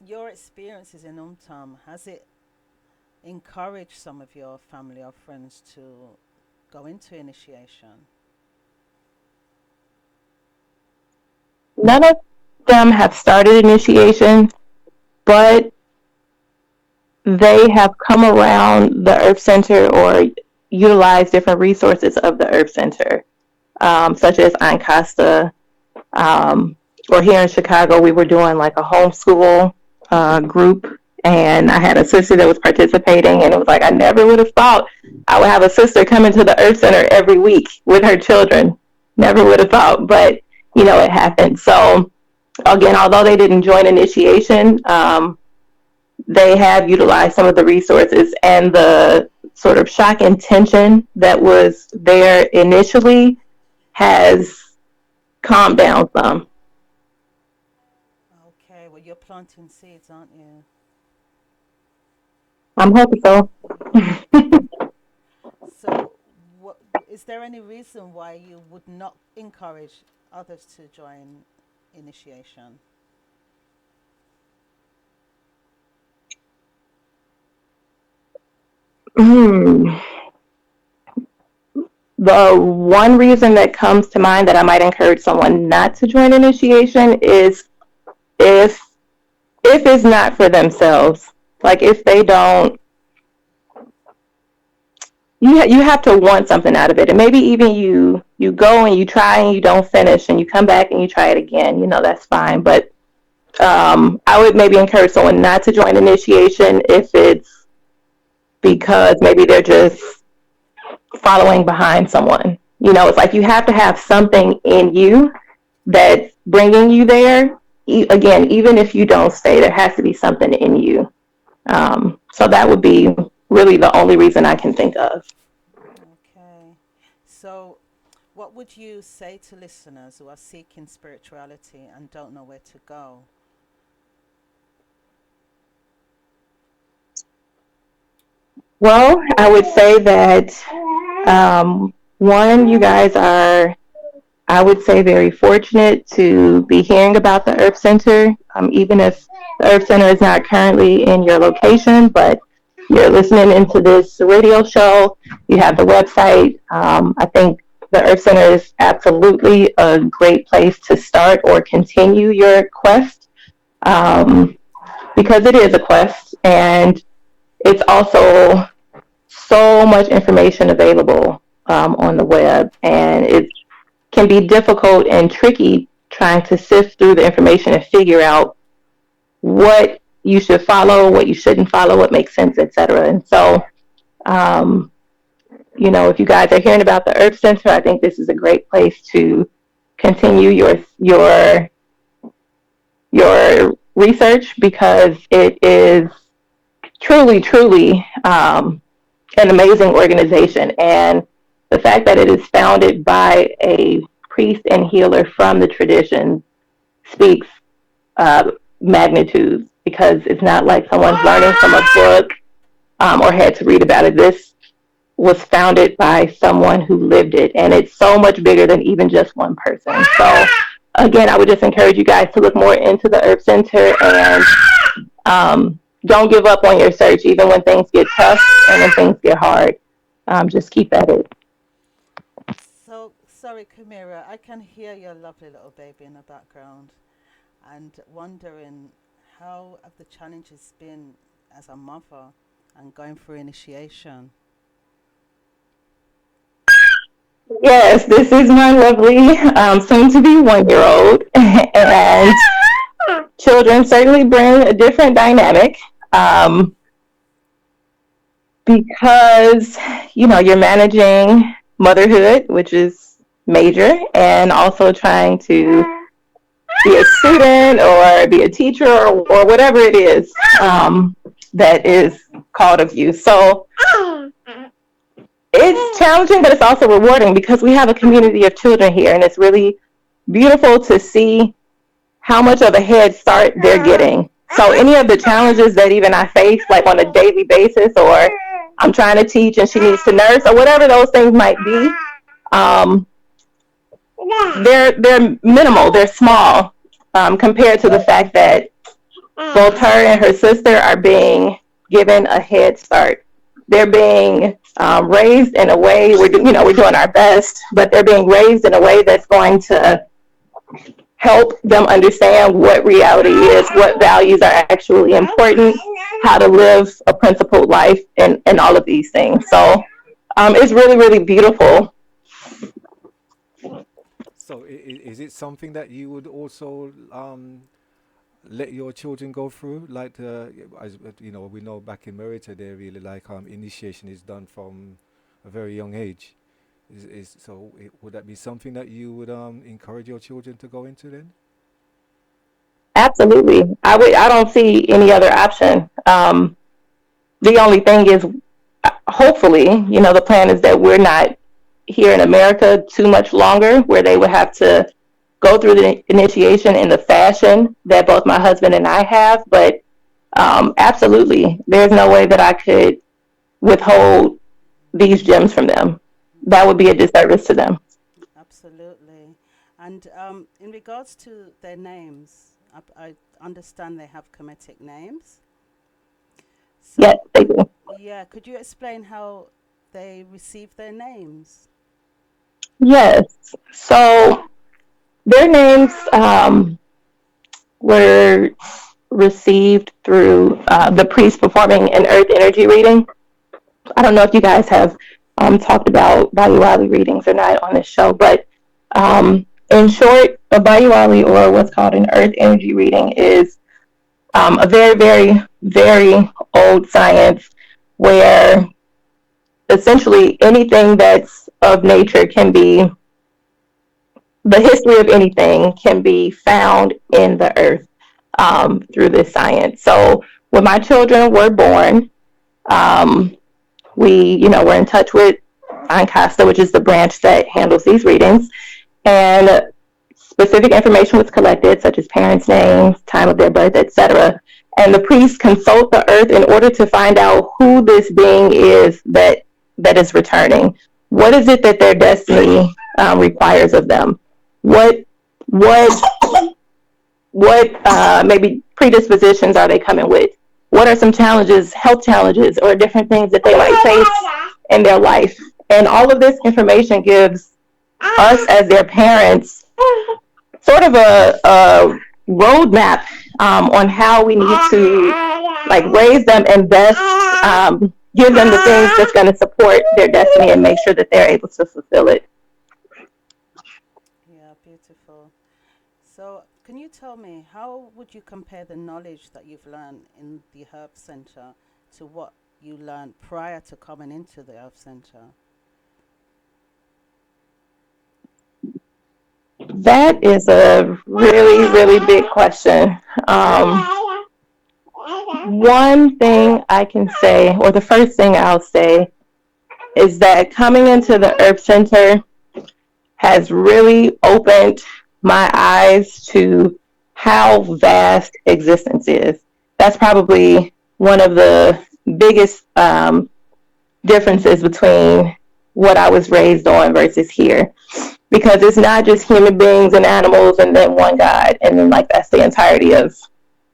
Speaker 6: your experiences in has it encouraged some of your family or friends to go into initiation?
Speaker 5: None of them have started initiation, but they have come around the Earth Center or utilized different resources of the Earth Center, such as Ancaster. Um, or here in Chicago, we were doing like a homeschool group, and I had a sister that was participating, and it was like I never would have thought I would have a sister come into the Earth Center every week with her children. Never would have thought, but it happened. So again, although they didn't join initiation, they have utilized some of the resources, and the sort of shock and tension that was there initially has calmed down some.
Speaker 6: Okay, well, you're planting seeds, aren't you?
Speaker 5: I'm hoping so.
Speaker 6: So, what, is there any reason why you would not encourage others to join initiation?
Speaker 5: Hmm. The one reason that comes to mind that I might encourage someone not to join initiation is if if it's not for themselves. Like if they don't, you have to want something out of it, and maybe even you go and you try and you don't finish, and you come back and you try it again. That's fine, but I would maybe encourage someone not to join initiation if it's because maybe they're just following behind someone. It's like you have to have something in you that's bringing you there. Again, even if you don't stay, there has to be something in you. So that would be really the only reason I can think of.
Speaker 6: Okay. So, what would you say to listeners who are seeking spirituality and don't know where to go?
Speaker 5: Well, I would say that one, you guys are, I would say, very fortunate to be hearing about the Earth Center, even if the Earth Center is not currently in your location, but you're listening into this radio show. You have the website. I think the Earth Center is absolutely a great place to start or continue your quest, um, because it is a quest, and it's also so much information available on the web, and it can be difficult and tricky trying to sift through the information and figure out what you should follow, what you shouldn't follow, what makes sense, etc. And so, um, if you guys are hearing about the Earth Center, I think this is a great place to continue your research, because it is truly, truly an amazing organization. And the fact that it is founded by a priest and healer from the tradition speaks magnitudes, because it's not like someone's learning from a book, or had to read about it. This was founded by someone who lived it, and it's so much bigger than even just one person. So, again, I would just encourage you guys to look more into the Earth Center, and don't give up on your search, even when things get tough and when things get hard. Just keep at it.
Speaker 6: So, sorry, Kamira, I can hear your lovely little baby in the background and wondering how have the challenges been as a mother and going through initiation?
Speaker 5: Yes, this is my lovely, soon to be 1 year old. And children certainly bring a different dynamic, um, because, you're managing motherhood, which is major, and also trying to be a student or be a teacher or whatever it is, that is called of you. So it's challenging, but it's also rewarding because we have a community of children here, and it's really beautiful to see how much of a head start they're getting. So any of the challenges that even I face, like on a daily basis, or I'm trying to teach and she needs to nurse, or whatever those things might be, um, they're minimal, they're small, compared to the fact that both her and her sister are being given a head start. They're being raised in a way we're doing our best, but they're being raised in a way that's going to help them understand what reality is, what values are actually important, how to live a principled life, and all of these things. So it's really, really beautiful.
Speaker 4: So is it something that you would also let your children go through? Like, as we know back in Merita, they really like initiation is done from a very young age. Would that be something that you would encourage your children to go into then?
Speaker 5: Absolutely. I don't see any other option. The only thing is, hopefully, the plan is that we're not here in America too much longer, where they would have to go through the initiation in the fashion that both my husband and I have. But absolutely, there's no way that I could withhold these gems from them. That would be a disservice to them.
Speaker 6: Absolutely. And in regards to their names, I understand they have Kemetic names.
Speaker 5: Yes,
Speaker 6: So,
Speaker 5: they do.
Speaker 6: yeah, could you explain how they received their names?
Speaker 5: Yes. So their names were received through the priest performing an earth energy reading. I don't know if you guys have talked about Bayuali readings or not on this show, but in short, a Bayuali, or what's called an earth energy reading, is a very, very, very old science where essentially anything that's of nature can be, the history of anything can be found in the earth, through this science. So when my children were born, um, we, were in touch with Ancasta, which is the branch that handles these readings, and specific information was collected, such as parents' names, time of their birth, etc. And the priests consult the earth in order to find out who this being is that is returning. What is it that their destiny requires of them? What what what maybe predispositions are they coming with? What are some challenges, health challenges, or different things that they might face in their life? And all of this information gives us as their parents sort of a roadmap, on how we need to like raise them and best give them the things that's going to support their destiny and make sure that they're able to fulfill it.
Speaker 6: Yeah, beautiful. So, can you tell me how would you compare the knowledge that you've learned in the Herb Center to what you learned prior to coming into the Herb Center?
Speaker 5: That is a really, really big question. Um, One thing I can say, or the first thing I'll say, is that coming into the Herb Center has really opened my eyes to how vast existence is. That's probably one of the biggest differences between what I was raised on versus here. Because it's not just human beings and animals and then one God, and then like that's the entirety of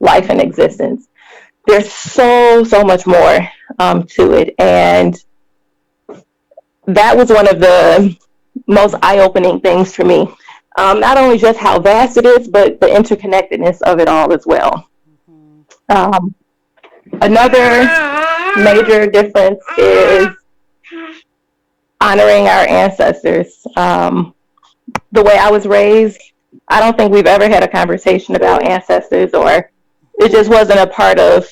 Speaker 5: life and existence. There's so much more to it. And that was one of the most eye-opening things for me. Not only just how vast it is, but the interconnectedness of it all as well.
Speaker 6: Mm-hmm.
Speaker 5: Um, Another major difference is honoring our ancestors. The way I was raised, I don't think we've ever had a conversation about ancestors, or it just wasn't a part of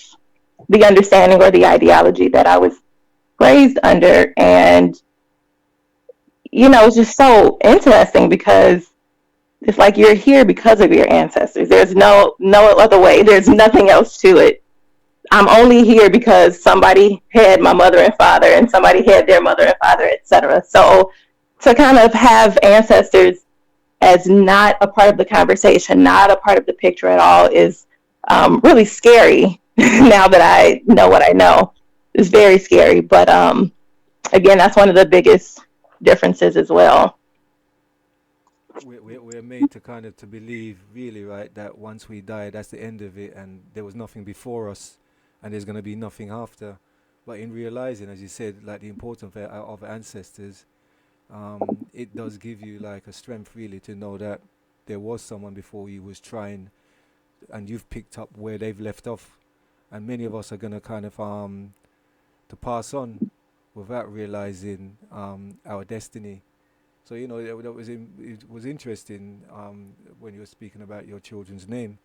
Speaker 5: the understanding or the ideology that I was raised under. And, it's just so interesting because it's like you're here because of your ancestors. There's no other way. There's nothing else to it. I'm only here because somebody had my mother and father, and somebody had their mother and father, etc. So to kind of have ancestors as not a part of the conversation, not a part of the picture at all, is really scary. Now that I know what I know, it's very scary. But again, that's one of the biggest differences as well.
Speaker 4: We're made to kind of to believe, really, right, that once we die, that's the end of it, and there was nothing before us, and there's going to be nothing after. But in realizing, as you said, like the importance of ancestors, it does give you like a strength, really, to know that there was someone before you was trying, and you've picked up where they've left off, and many of us are going to kind of to pass on without realizing our destiny. So it was interesting when you were speaking about your children's name,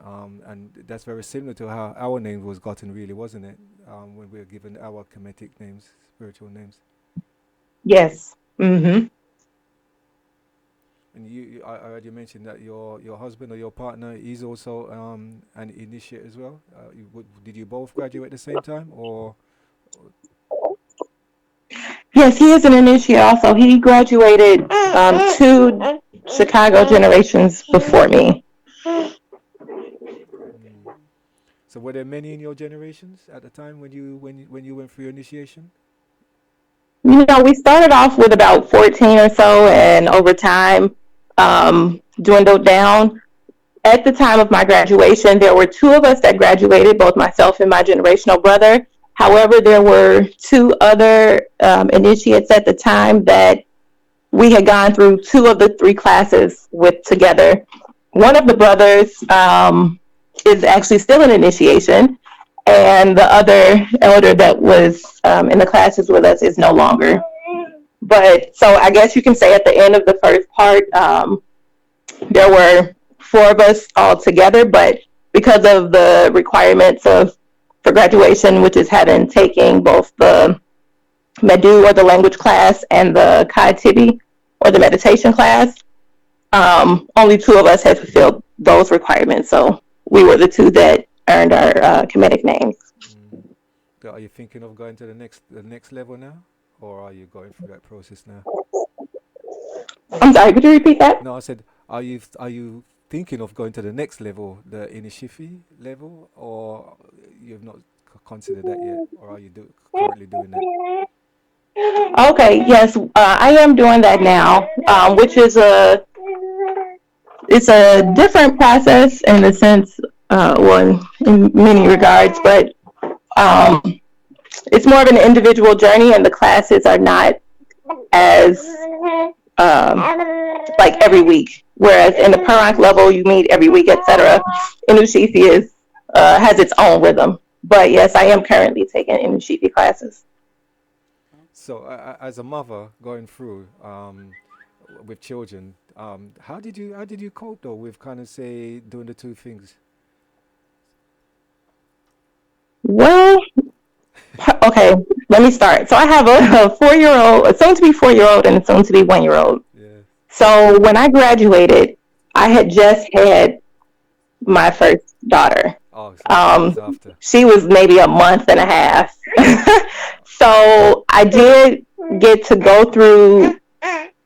Speaker 4: and that's very similar to how our name was gotten, really, wasn't it? When we were given our Kemetic names, spiritual names.
Speaker 5: Yes. Mm-hmm.
Speaker 4: And I heard you mention that your husband or your partner is also an initiate as well. Did you both graduate at the same time, or?
Speaker 5: Yes, he is an initiate also. He graduated 2 Chicago generations before me.
Speaker 4: So were there many in your generations at the time when you went through your initiation?
Speaker 5: We started off with about 14 or so, and over time dwindled down. At the time of my graduation, there were 2 of us that graduated, both myself and my generational brother. However, there were 2 other initiates at the time that we had gone through 2 of the 3 classes with together. One of the brothers is actually still in initiation, and the other elder that was in the classes with us is no longer. But so I guess you can say at the end of the first part, there were 4 of us all together, but because of the requirements for graduation, which is having taking both the Medu or the language class and the Kai Tibi or the meditation class, only 2 of us had fulfilled those requirements. So we were the 2 that earned our Kemetic names.
Speaker 4: So are you thinking of going to the next level now, or are you going through that process now?
Speaker 5: I'm sorry, could you repeat that?
Speaker 4: No, I said, are you thinking of going to the next level, the Inishifi level, or you've not considered that yet, or are you currently doing that?
Speaker 5: Okay, yes, I am doing that now, which is it's a different process in the sense, well, in many regards, but it's more of an individual journey, and the classes are not as like every week. Whereas in the Parank level, you meet every week, etc. Inushifi has its own rhythm. But yes, I am currently taking Inushifi classes.
Speaker 4: So, as a mother going through with children, how did you cope though with kind of say doing the 2 things?
Speaker 5: Well, okay, let me start. So I have a 4-year-old, a soon-to-be 4-year-old, and a soon-to-be 1-year-old.
Speaker 4: Yeah.
Speaker 5: So when I graduated, I had just had my first daughter.
Speaker 4: Oh, so after.
Speaker 5: She was maybe a month and a half. So I did get to go through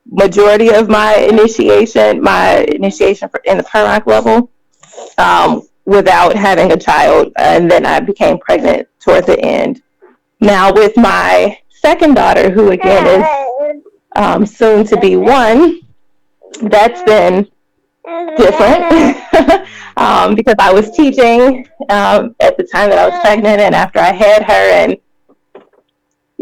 Speaker 5: majority of my initiation in the Parank level without having a child, and then I became pregnant toward the end. Now with my second daughter, who again is soon to be 1, that's been different because I was teaching at the time that I was pregnant and after I had her, and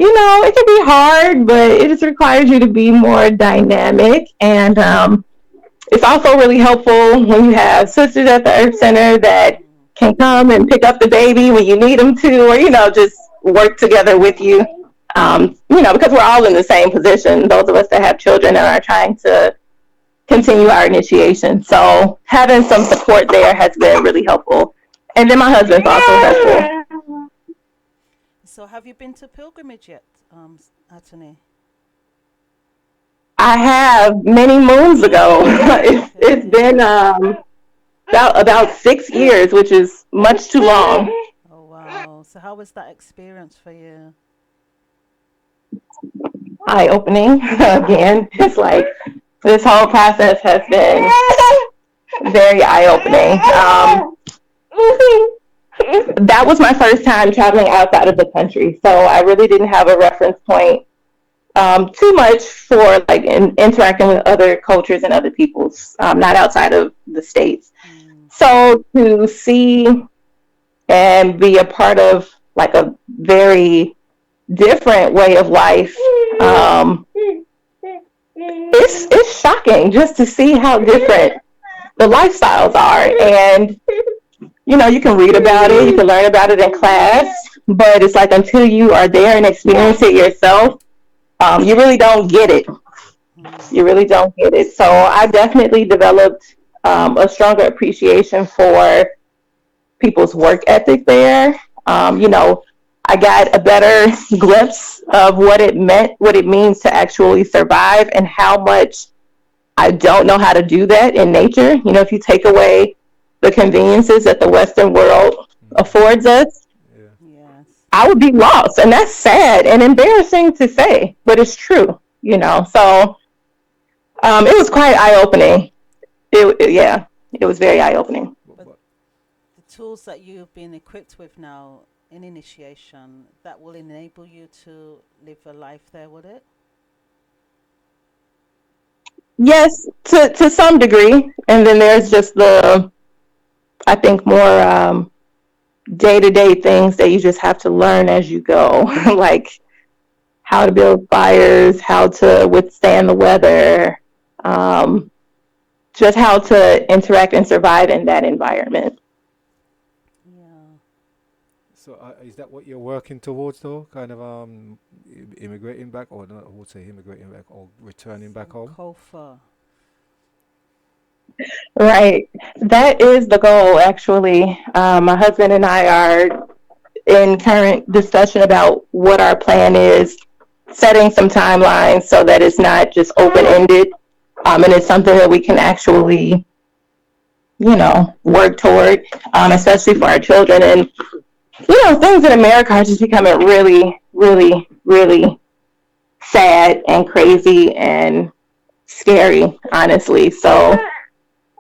Speaker 5: it can be hard, but it just requires you to be more dynamic, and it's also really helpful when you have sisters at the Earth Center that can come and pick up the baby when you need them to, or just work together with you. Because we're all in the same position, those of us that have children and are trying to continue our initiation. So having some support there has been really helpful. And then my husband's also helpful.
Speaker 6: So, have you been to pilgrimage yet, Atene?
Speaker 5: I have many moons ago. It's
Speaker 6: Okay.
Speaker 5: been about 6 years, which is much too long.
Speaker 6: Oh, wow. So, how was that experience for you?
Speaker 5: Eye opening again. It's like this whole process has been very eye opening. That was my first time traveling outside of the country, so I really didn't have a reference point too much for like interacting with other cultures and other peoples, not outside of the states.
Speaker 6: Mm.
Speaker 5: So to see and be a part of like a very different way of life, it's shocking just to see how different the lifestyles are. And you can read about it, you can learn about it in class, but it's like until you are there and experience it yourself, you really don't get it. You
Speaker 6: Mm.
Speaker 5: really don't get it. So I definitely developed a stronger appreciation for people's work ethic there. I got a better glimpse of what it means to actually survive, and how much I don't know how to do that in nature. If you take away the conveniences that the Western world
Speaker 4: Mm.
Speaker 5: affords us,
Speaker 4: Yeah.
Speaker 6: Yes.
Speaker 5: I would be lost. And that's sad and embarrassing to say, but it's true. So it was quite eye opening. Yeah, it was very eye opening.
Speaker 6: But
Speaker 4: But
Speaker 6: the tools that you've been equipped with now in initiation, that will enable you to live a life there, would it?
Speaker 5: Yes, to some degree. And then there's just I think, more day to day things that you just have to learn as you go, like how to build fires, how to withstand the weather, um, just how to interact and survive in that environment.
Speaker 6: Yeah.
Speaker 4: so is that what you're working towards, though? Kind of immigrating back, or not? I would say immigrating back, or returning back
Speaker 6: Some
Speaker 4: home.
Speaker 6: kofa.
Speaker 5: Right. That is the goal, actually. My husband and I are in current discussion about what our plan is, setting some timelines so that it's not just open ended, and it's something that we can actually, work toward, especially for our children. And, things in America are just becoming really, really, really sad and crazy and scary, honestly. So,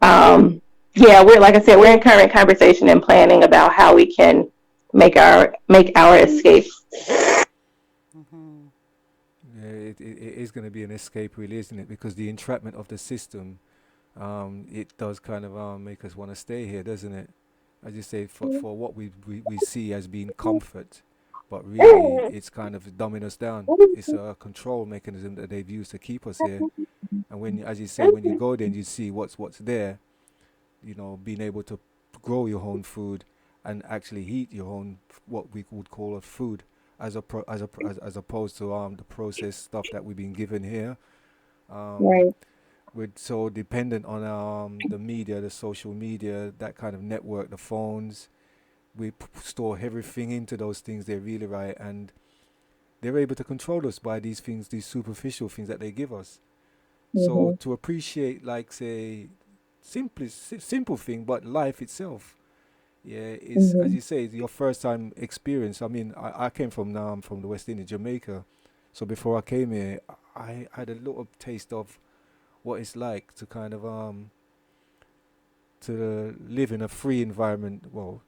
Speaker 5: yeah, like I said, we're in current conversation and planning about how we can make our escape.
Speaker 6: Hmm.
Speaker 4: Yeah, it is going to be an escape, really, isn't it? Because the entrapment of the system, it does kind of make us want to stay here, doesn't it? As you say, for what we see as being comfort, but really it's kind of dumbing us down. It's a control mechanism that they've used to keep us here. And when, as you say, when you go there and you see what's there, being able to grow your own food and actually eat your own what we would call a food, as opposed to the processed stuff that we've been given here. Um,
Speaker 5: Right.
Speaker 4: we're so dependent on the media, the social media, that kind of network, the phones. We store everything into those things. They're really right, and they're able to control us by these things, these superficial things that they give us. So
Speaker 5: Hmm.
Speaker 4: to appreciate, like, say, simple thing, but life itself, yeah, is, as
Speaker 5: Hmm.
Speaker 4: you say, your first time experience. I mean, I came from the West Indies, Jamaica. So before I came here, I had a little taste of what it's like to kind of to live in a free environment. Well,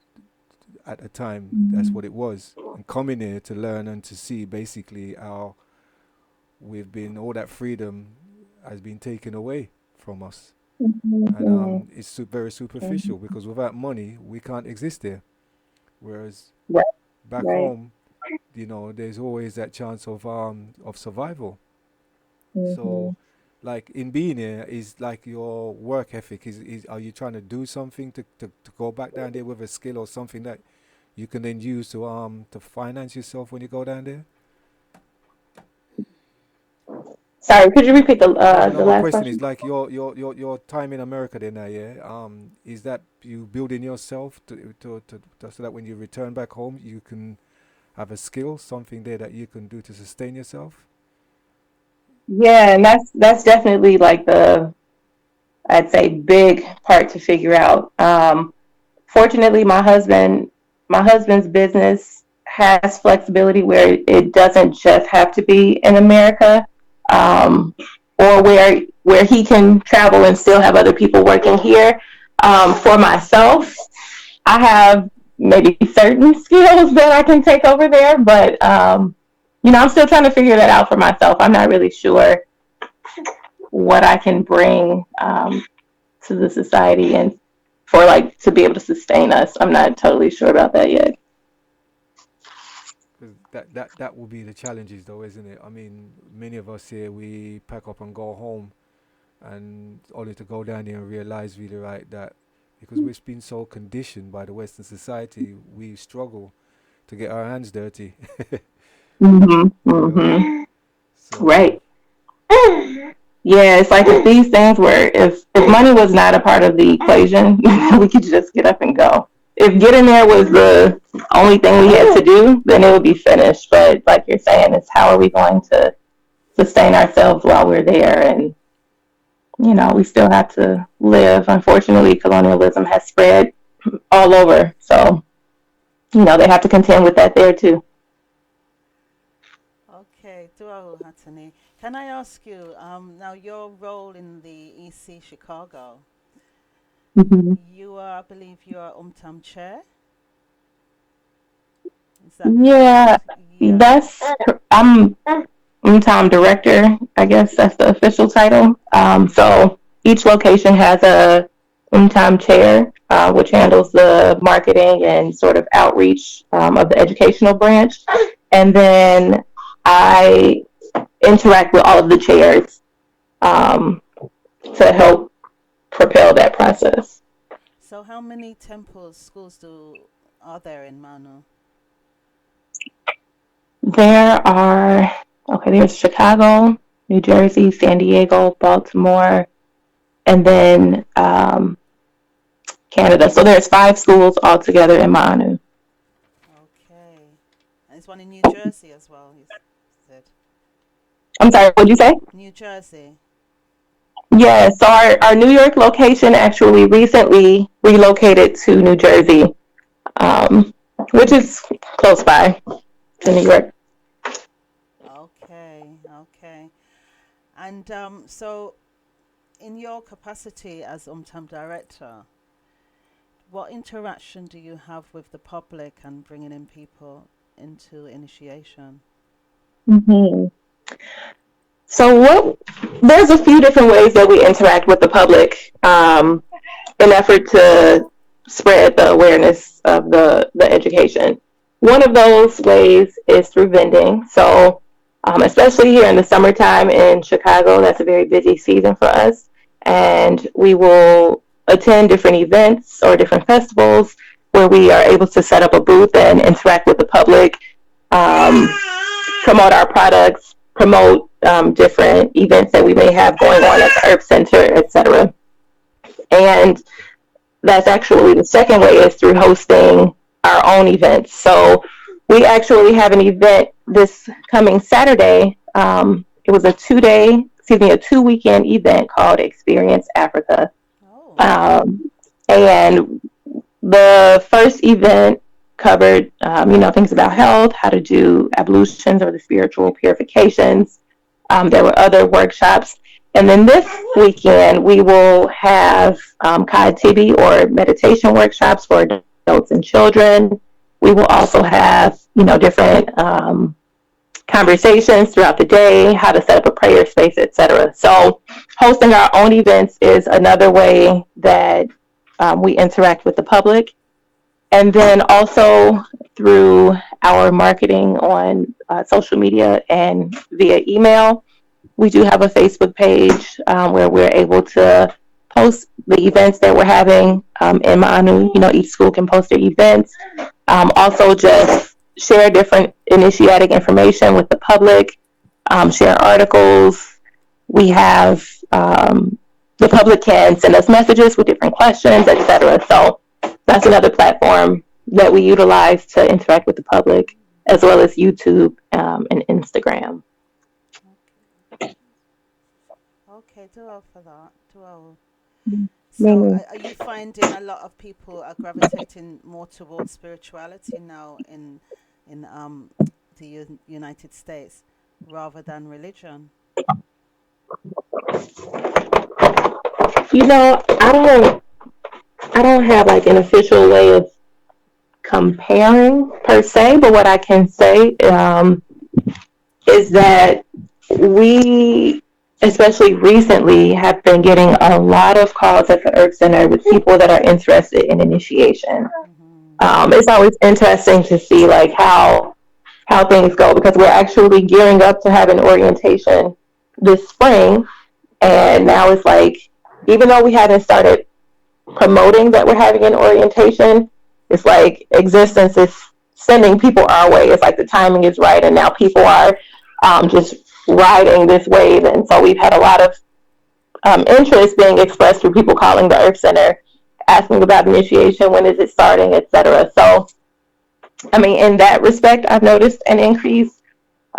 Speaker 4: at the time, that's what it was. And coming here to learn and to see basically how we've been, all that freedom has been taken away from us. And
Speaker 5: Hmm.
Speaker 4: it's very superficial, because without money, we can't exist here. Whereas
Speaker 5: Right.
Speaker 4: back
Speaker 5: Right.
Speaker 4: home, there's always that chance of survival.
Speaker 5: Hmm.
Speaker 4: So, like, in being here, is like your work ethic. Is Are you trying to do something to go back down there with a skill or something that you can then use to finance yourself when you go down there?
Speaker 5: Sorry, could you repeat
Speaker 4: No,
Speaker 5: the
Speaker 4: my
Speaker 5: last
Speaker 4: question is
Speaker 5: question?
Speaker 4: like your time in America then, yeah. Is that you building yourself so that when you return back home, you can have a skill, something there that you can do to sustain yourself?
Speaker 5: Yeah, and that's definitely like the, I'd say, big part to figure out. Fortunately, my husband's business has flexibility where it doesn't just have to be in America, um, or where he can travel and still have other people working here. For myself, I have maybe certain skills that I can take over there, but I'm still trying to figure that out for myself. I'm not really sure what I can bring to the society and for like to be able to sustain us. I'm not totally sure about that yet.
Speaker 4: 'Cause that will be the challenges, though, isn't it? I mean, many of us here we pack up and go home, and only to go down there and realize really right that because we've been so conditioned by the Western society, we struggle to get our hands dirty.
Speaker 5: Mhm.
Speaker 4: You know,
Speaker 5: Mhm.
Speaker 4: so
Speaker 5: Right. Yeah, it's like if these things were, if money was not a part of the equation, we could just get up and go. If getting there was the only thing we had to do, then it would be finished. But like you're saying, it's how are we going to sustain ourselves while we're there? And we still have to live. Unfortunately, colonialism has spread all over. So, they have to contend with that there too.
Speaker 6: Okay, Duahu Hatani. Can I ask you, now your role in the EC Chicago,
Speaker 5: Mhm.
Speaker 6: I believe you are chair. Is that
Speaker 5: Yeah,
Speaker 6: correct? Yeah.
Speaker 5: that's I'm time director. I guess that's the official title. So each location has a time chair, which handles the marketing and sort of outreach of the educational branch, and then I interact with all of the chairs um, to help propel that process.
Speaker 6: So how many temples, schools are there in Manu?
Speaker 5: There are, okay, there's Chicago, New Jersey, San Diego, Baltimore, and then Canada. So there's 5 schools altogether in Manu.
Speaker 6: Okay. And there's one in New Jersey as well, you said.
Speaker 5: I'm sorry, what'd you say?
Speaker 6: New Jersey.
Speaker 5: Yeah, so our New York location actually recently relocated to New Jersey, um, which is close by to New York.
Speaker 6: Okay, okay. And so, in your capacity as director, what interaction do you have with the public and bringing in people into initiation?
Speaker 5: Hmm. So there's a few different ways that we interact with the public in effort to spread the awareness of the education. One of those ways is through vending. So especially here in the summertime in Chicago, that's a very busy season for us. And we will attend different events or different festivals where we are able to set up a booth and interact with the public, um, promote our products, promote different events that we may have going on at the Herb Center, etc. And that's actually the second way is through hosting our own events. So we actually have an event this coming Saturday. It was a 2 weekend event called Experience Africa.
Speaker 6: Oh,
Speaker 5: Um, and the first event covered, things about health, how to do ablutions or the spiritual purifications. There were other workshops. And then this weekend, we will have Kai Tibi or meditation workshops for adults and children. We will also have, different conversations throughout the day, how to set up a prayer space, etc. So hosting our own events is another way that we interact with the public. And then also through our marketing on social media and via email. We do have a Facebook page where we're able to post the events that we're having in Manu. Each school can post their events. Also, just share different initiatic information with the public, share articles, we have the public can send us messages with different questions, etc. So that's another platform that we utilize to interact with the public, as well as YouTube and Instagram.
Speaker 6: Okay, do well for that. Do well. So,
Speaker 5: Meaning,
Speaker 6: are you finding a lot of people are gravitating more towards spirituality now in the United States rather than religion?
Speaker 5: you know, I don't have like an official way of comparing per se, but what I can say is that we, especially recently, have been getting a lot of calls at the Earth Center with people that are interested in initiation.
Speaker 6: Mm-hmm.
Speaker 5: It's always interesting to see like how things go because we're actually gearing up to have an orientation this spring, and now it's like even though we haven't started promoting that we're having an orientation, it's like existence is sending people our way. It's like the timing is right, and now people are just riding this wave. And so we've had a lot of interest being expressed through people calling the Earth Center, asking about initiation, when is it starting, etc. So, I mean, in that respect, I've noticed an increase.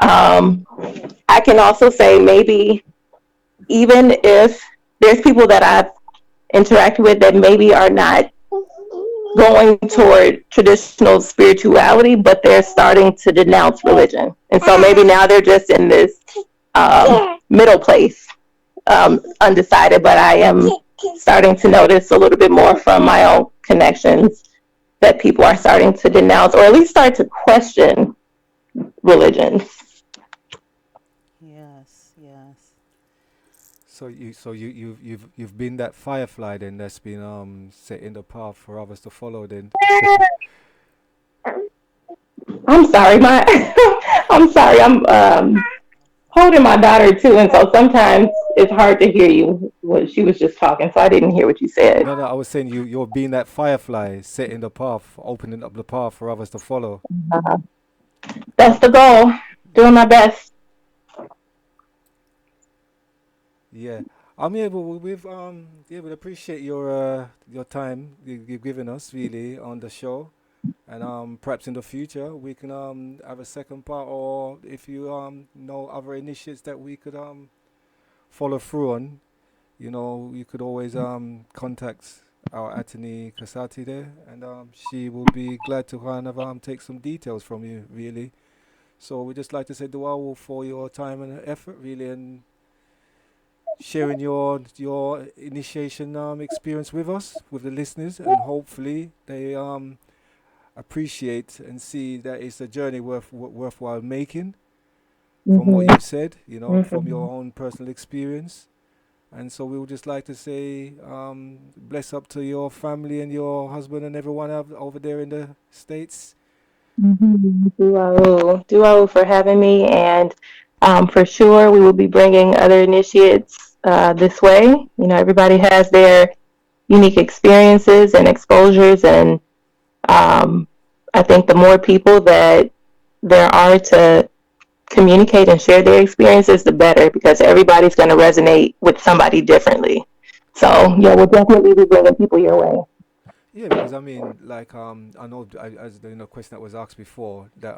Speaker 5: Um, I can also say maybe even if there's people that I've interacted with that maybe are not going toward traditional spirituality, but they're starting to denounce religion. And so maybe now they're just in this middle place, undecided. But I am starting to notice a little bit more from my own connections that people are starting to denounce or at least start to question religions.
Speaker 6: Yes, yes.
Speaker 4: You've been that firefly then that's been setting the path for others to follow then.
Speaker 5: I'm sorry, my I'm sorry, I'm holding my daughter too, and so sometimes it's hard to hear you when she was just talking, so I didn't hear what you said.
Speaker 4: No, I was saying you're being that firefly, setting the path, opening up the path for others to follow.
Speaker 5: Uh, that's the goal. Doing my best.
Speaker 4: Yeah. Yeah, but we've yeah, we appreciate your time you've given us really on the show. And perhaps in the future we can have a second part, or if you know other initiatives that we could follow through on, you could always contact our attorney Kasati there, and she will be glad to kind of take some details from you really. So we just like to say duawu for your time and effort really, and sharing your initiation experience with us, with the listeners, and hopefully they appreciate and see that it's a journey worthwhile making from what
Speaker 5: Mm-hmm.
Speaker 4: you've said, from
Speaker 5: Mm-hmm.
Speaker 4: your own personal experience. And so we would just like to say, bless up to your family and your husband and everyone over there in the States.
Speaker 5: Mm-hmm. Duawu for having me, and for sure we will be bringing other initiates this way. You know, everybody has their unique experiences and exposures, and um, I think the more people that there are to communicate and share their experiences, the better, because everybody's going to resonate with somebody differently. So, yeah, we'll definitely be bringing people your way.
Speaker 4: Yeah, because I mean, like, I know as the question that was asked before, that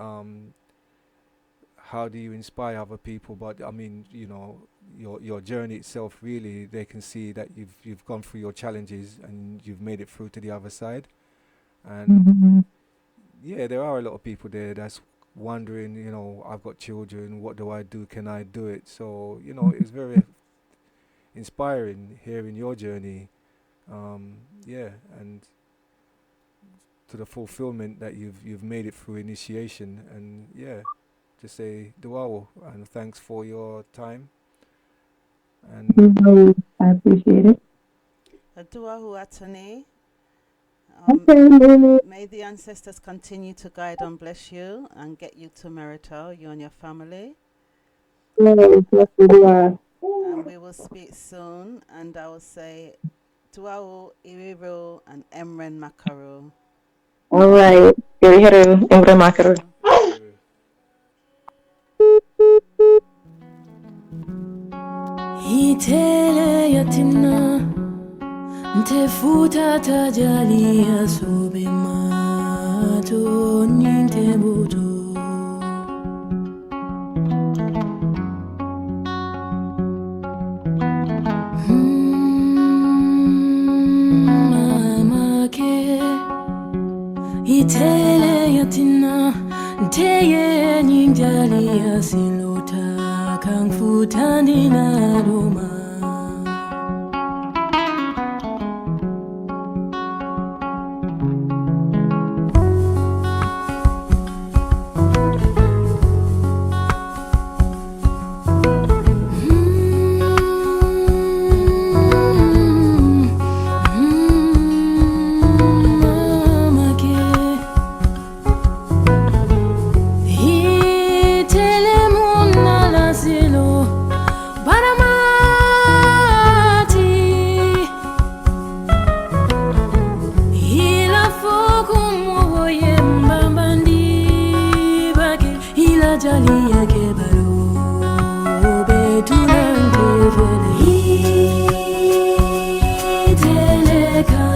Speaker 4: how do you inspire other people? But I mean, your journey itself, really, they can see that you've gone through your challenges and you've made it through to the other side. And
Speaker 5: Mm-hmm.
Speaker 4: yeah, there are a lot of people there that's wondering, I've got children, what do I do? Can I do it? So, it's very inspiring hearing your journey. Yeah, and to the fulfillment that you've made it through initiation, and yeah, just say duawo and thanks for your time. And
Speaker 5: I appreciate it.
Speaker 6: Adua Huatani.
Speaker 5: Okay.
Speaker 6: May the ancestors continue to guide and bless you and get you to Merital, you and your family.
Speaker 5: Yes, we are.
Speaker 6: And we will speak soon. And I will say Tuau, Iriru, and Emren Makaru.
Speaker 5: All right. Iriheru, Imre
Speaker 6: Iriru.
Speaker 2: itele yatina ntefuta tajalia sobe mato ninte buto mama ke itele yatina nteye ninjalia silota kang futani na roma Jalia ke baro betunante iteleka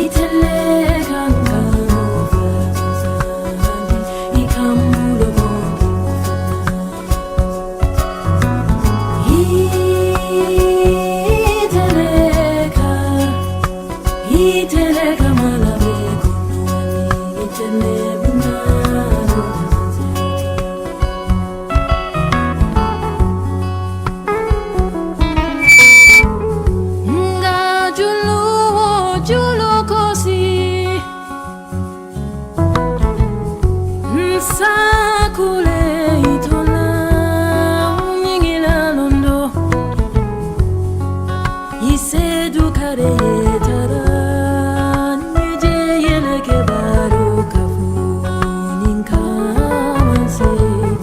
Speaker 2: iteleka ngani ikambulo iteleka malabe kono itelebuna sakule itola unyingila londo isedu kare tara nije yeleke baro kafu ninka mansedu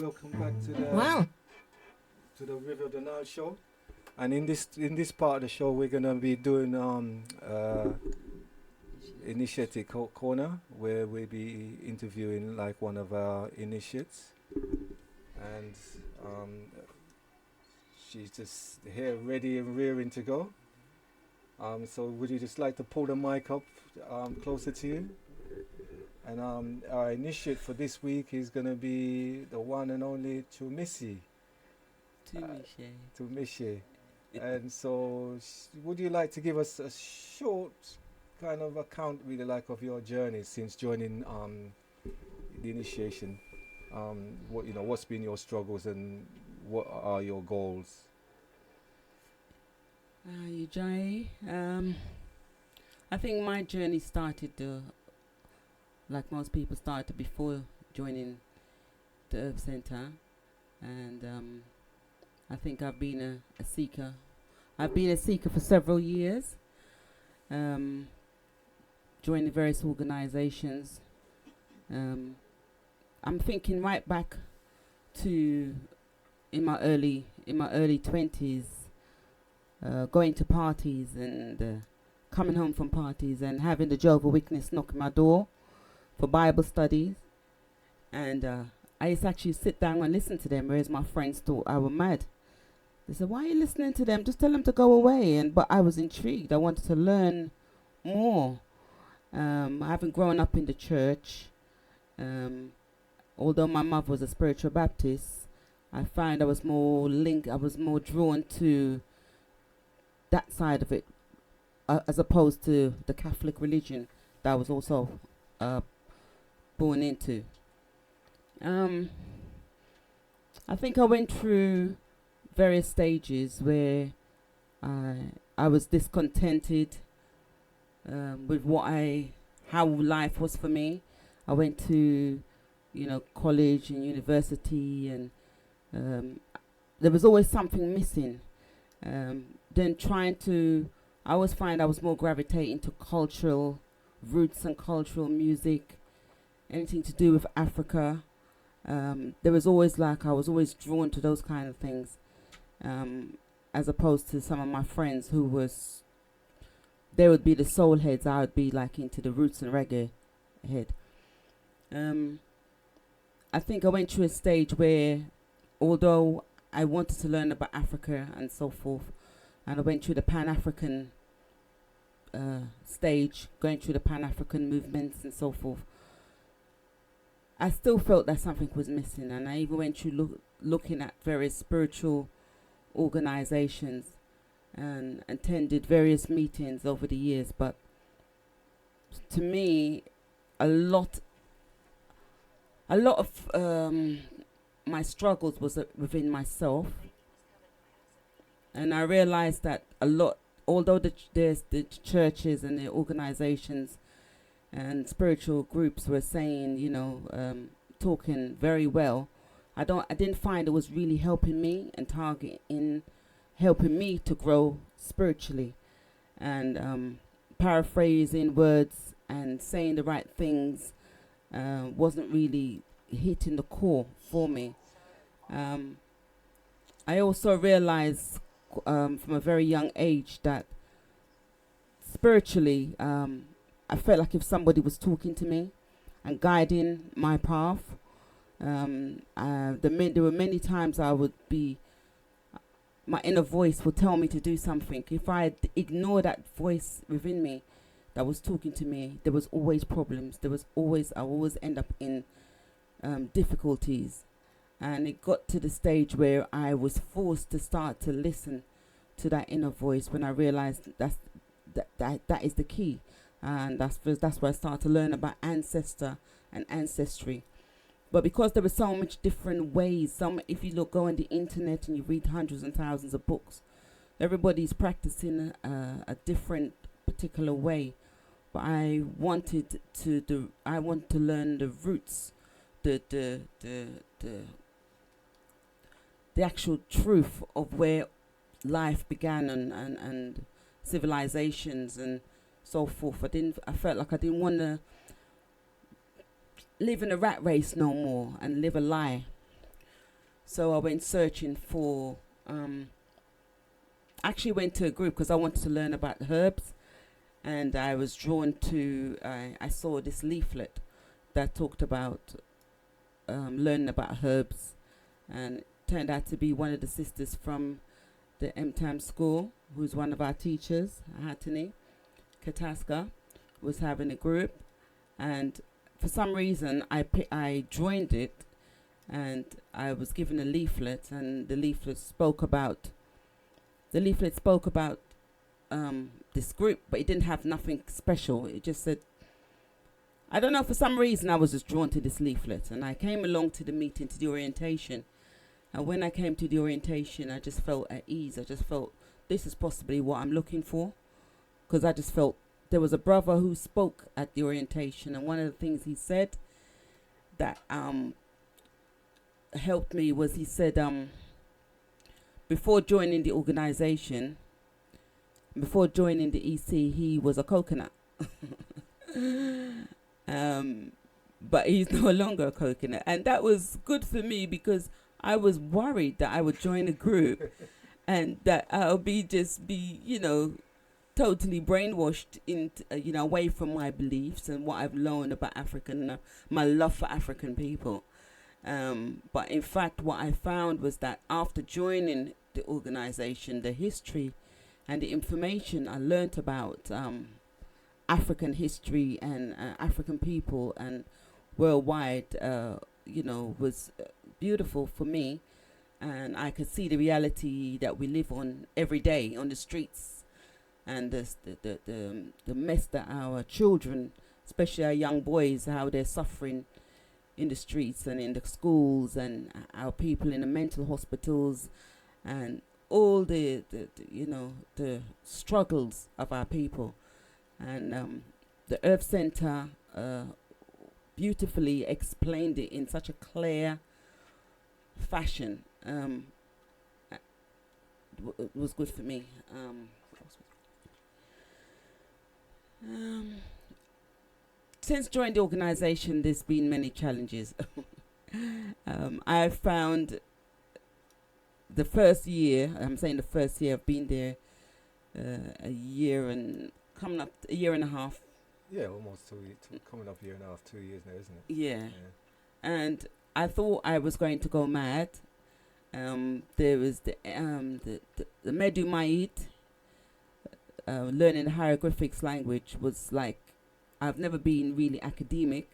Speaker 4: Welcome back to the
Speaker 2: Wow.
Speaker 4: to the River of the Nile show. And in this part of the show, we're gonna be doing initiative corner, where we'll be interviewing like one of our initiates, and um, she's just here, ready and rearing to go. So would you just like to pull the mic up closer to you? And our initiate for this week is gonna be the one and only Tumisi. Tumishe. And so, would you like to give us a short kind of account, really, like of your journey since joining the initiation? What's been your struggles and what are your goals?
Speaker 1: Ujai, I think my journey started, like most people started before joining the Earth Center, and I think I've been a seeker. I've been a seeker for several years, joining various organizations. I'm thinking right back to in my early 20s, going to parties and coming home from parties and having the Jehovah Witness knock on my door for Bible studies, and I used to actually sit down and listen to them, whereas my friends thought I was mad. They said, "Why are you listening to them? Just tell them to go away." But I was intrigued. I wanted to learn more. Having grown up in the church, although my mother was a spiritual Baptist, I find I was more drawn to that side of it, as opposed to the Catholic religion that I was also born into. I think I went through various stages where I was discontented with how life was for me. I went to, college and university, and there was always something missing. Then I always find I was more gravitating to cultural roots and cultural music, anything to do with Africa. There was always I was always drawn to those kind of things, as opposed to some of my friends they would be the soul heads. I would be like into the roots and reggae head. I think I went through a stage where, although I wanted to learn about Africa and so forth, and I went through the Pan-African stage, going through the Pan-African movements and so forth, I still felt that something was missing, and I even went through looking at various spiritual organizations and attended various meetings over the years. But to me, a lot of my struggles was within myself, and I realized that although there's the churches and the organizations and spiritual groups were saying, talking very well, I didn't find it was really helping me and helping me to grow spiritually, and paraphrasing words and saying the right things wasn't really hitting the core for me. I also realized from a very young age that spiritually, I felt like if somebody was talking to me and guiding my path, there were many times my inner voice would tell me to do something. If I ignore that voice within me that was talking to me, there was always problems. I always end up in difficulties. And it got to the stage where I was forced to start to listen to that inner voice, when I realized that is the key. And that's where I started to learn about ancestor and ancestry. But because there were so much different ways, if you go on the internet and you read hundreds and thousands of books, everybody's practicing a different particular way. But I wanted to learn the roots, the actual truth of where life began and civilizations and so forth. I felt like I didn't want to live in a rat race no more and live a lie. So I went searching for actually went to a group because I wanted to learn about herbs, and I was drawn to. I saw this leaflet that talked about learning about herbs, and it turned out to be one of the sisters from the MTAM school, who's one of our teachers, Hatani Kataska, was having a group, and for some reason I joined it, and I was given a leaflet, and the leaflet spoke about this group, but it didn't have nothing special. It just said, I don't know, for some reason I was just drawn to this leaflet, and I came along to the meeting, to the orientation. And when I came to the orientation, I just felt at ease. I just felt this is possibly what I'm looking for, because I just felt there was a brother who spoke at the orientation, and one of the things he said that helped me was, he said, before joining the organization, before joining the EC, he was a coconut. But he's no longer a coconut. And that was good for me, because I was worried that I would join a group and that I'll be, you know, totally brainwashed you know, away from my beliefs and what I've learned about African, my love for African people. But in fact, what I found was that after joining the organization, the history and the information I learnt about African history and African people and worldwide, you know, was beautiful for me. And I could see the reality that we live on every day on the streets, and the mess that our children, especially our young boys, how they're suffering in the streets and in the schools, and our people in the mental hospitals, and all the you know, the struggles of our people. And the Earth Center beautifully explained it in such a clear fashion. It was good for me. Since joining the organization, there's been many challenges. I found the first year, I'm saying the first year, I've been there a year and coming up a year and a half.
Speaker 4: Yeah, almost 2 years, coming up a year and a half, 2 years now, isn't it?
Speaker 1: Yeah. And I thought I was going to go mad. There was the Medu Mait, learning the hieroglyphics language was like, I've never been really academic,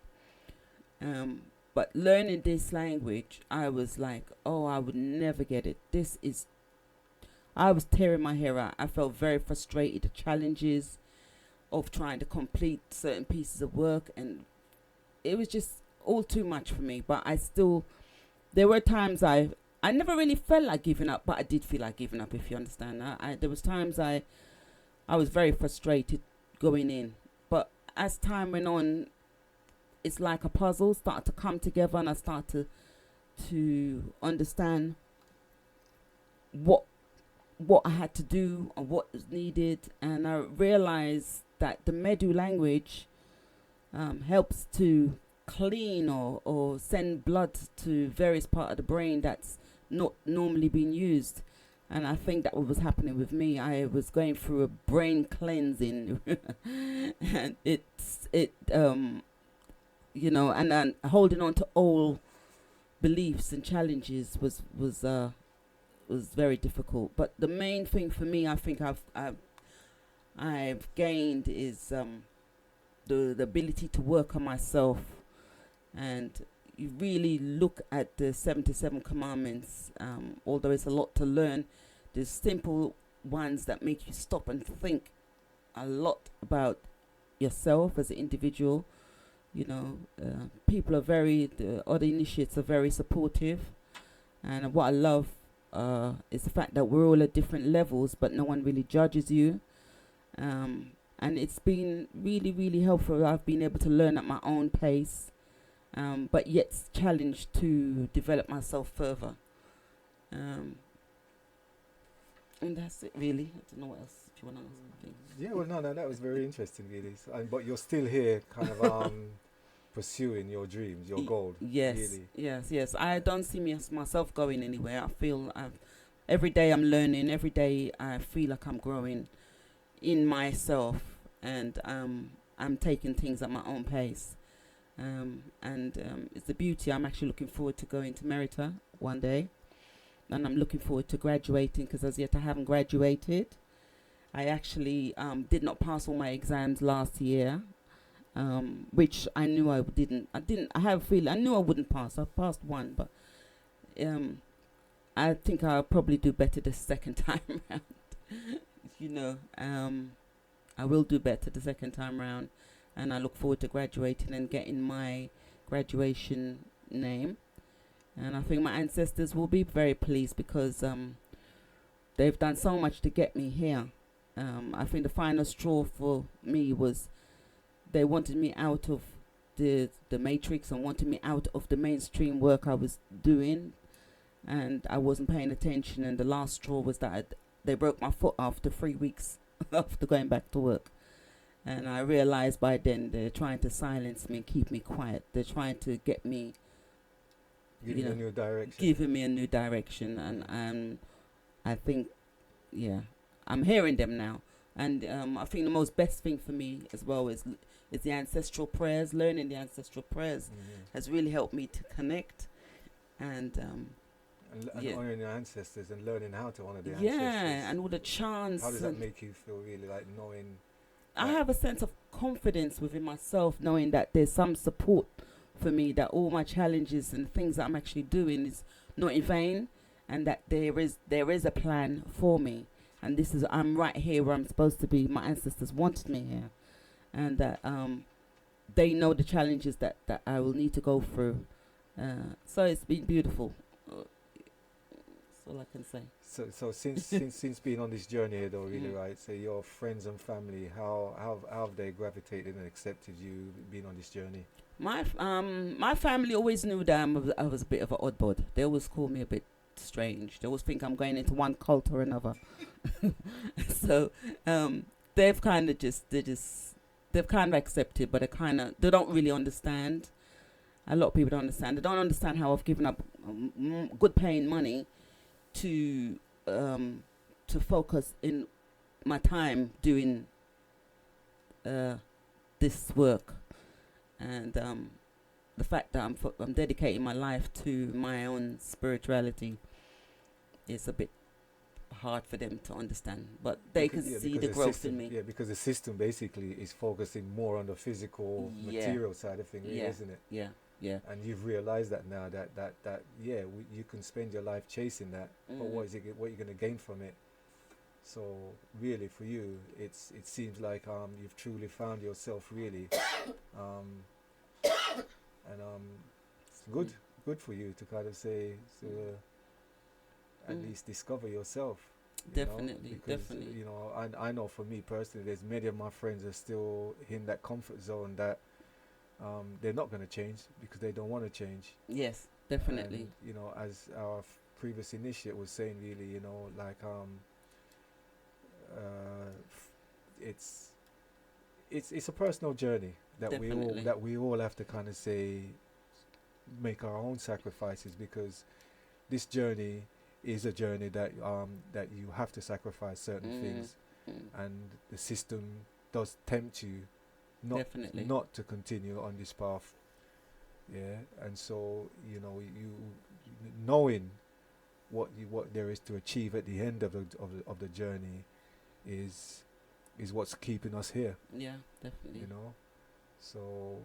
Speaker 1: but learning this language, I was like, oh, I would never get it. I was tearing my hair out. I felt very frustrated. The challenges of trying to complete certain pieces of work, and it was just all too much for me. But there were times I never really felt like giving up, but I did feel like giving up, if you understand. There was times I was very frustrated going in, but as time went on, it's like a puzzle started to come together, and I started to understand what I had to do and what was needed, and I realized that the Medu language helps to clean or send blood to various parts of the brain that's not normally being used. And I think that what was happening with me. I was going through a brain cleansing, and you know, and then holding on to old beliefs and challenges was very difficult. But the main thing for me, I think I've gained is the ability to work on myself, and you really look at the 77 commandments. Although it's a lot to learn, there's simple ones that make you stop and think a lot about yourself as an individual. You know, people are the other initiates are very supportive, and what I love is the fact that we're all at different levels, but no one really judges you. And it's been really, really helpful. I've been able to learn at my own pace, but yet challenged to develop myself further. And that's it, really. I don't know what else. If you want to ask something.
Speaker 4: Yeah, well, no, that was very interesting, really. So, but you're still here, kind of pursuing your dreams, your goal.
Speaker 1: Yes,
Speaker 4: really.
Speaker 1: yes. I don't see myself going anywhere. I feel every day I'm learning. Every day I feel like I'm growing in myself, and I'm taking things at my own pace. And it's the beauty. I'm actually looking forward to going to Merita one day, and I'm looking forward to graduating, because as yet I haven't graduated. I actually did not pass all my exams last year, which I knew I didn't. I have a feeling I knew I wouldn't pass. I passed one, but I think I'll probably do better the second time round. you know, I will do better the second time round, and I look forward to graduating and getting my graduation name. And I think my ancestors will be very pleased, because they've done so much to get me here. I think the final straw for me was they wanted me out of the matrix and wanted me out of the mainstream work I was doing, and I wasn't paying attention. And the last straw was that they broke my foot after 3 weeks after going back to work. And I realized by then they're trying to silence me and keep me quiet. They're trying to get me,
Speaker 4: Giving a new direction.
Speaker 1: giving me a new direction. And I think, yeah, I'm hearing them now. And I think the most best thing for me as well is the ancestral prayers. Learning the ancestral prayers has really helped me to connect. And
Speaker 4: honoring your ancestors and learning how to honor the ancestors.
Speaker 1: yeah, and all the chants.
Speaker 4: How does that make you feel, really, like knowing?
Speaker 1: I have a sense of confidence within myself, knowing that there's some support for me, that all my challenges and things that I'm actually doing is not in vain, and that there is a plan for me, and I'm right here where I'm supposed to be. My ancestors wanted me here, and that they know the challenges that I will need to go through. So it's been beautiful. That's all I can say.
Speaker 4: So since being on this journey, though, really, right? So your friends and family, how have they gravitated and accepted you being on this journey?
Speaker 1: My family always knew that I was a bit of an oddbod. They always call me a bit strange. They always think I'm going into one cult or another. So they've kind of accepted, but they don't really understand. A lot of people don't understand. They don't understand how I've given up good paying money to focus in my time doing this work, and the fact that I'm dedicating my life to my own spirituality is a bit hard for them to understand, but they can see the growth in me.
Speaker 4: Yeah, because the system basically is focusing more on the physical, material side of things, really, isn't it?
Speaker 1: Yeah.
Speaker 4: And you've realized that now, that you can spend your life chasing that, but what are you going to gain from it? So really, for you, it seems like you've truly found yourself, really, and it's good for you to kind of say, at least discover yourself.
Speaker 1: Definitely.
Speaker 4: You know, I know for me personally, there's many of my friends are still in that comfort zone that they're not going to change because they don't want to change.
Speaker 1: Yes, definitely.
Speaker 4: And, you know, as our previous initiate was saying, really, you know, like it's a personal journey that we all have to kind of say, make our own sacrifices, because this journey is a journey that you have to sacrifice certain things, and the system does tempt you not to continue on this path. And so, you know, you knowing what there is to achieve at the end of the journey is what's keeping us here.
Speaker 1: Yeah, definitely.
Speaker 4: You know, so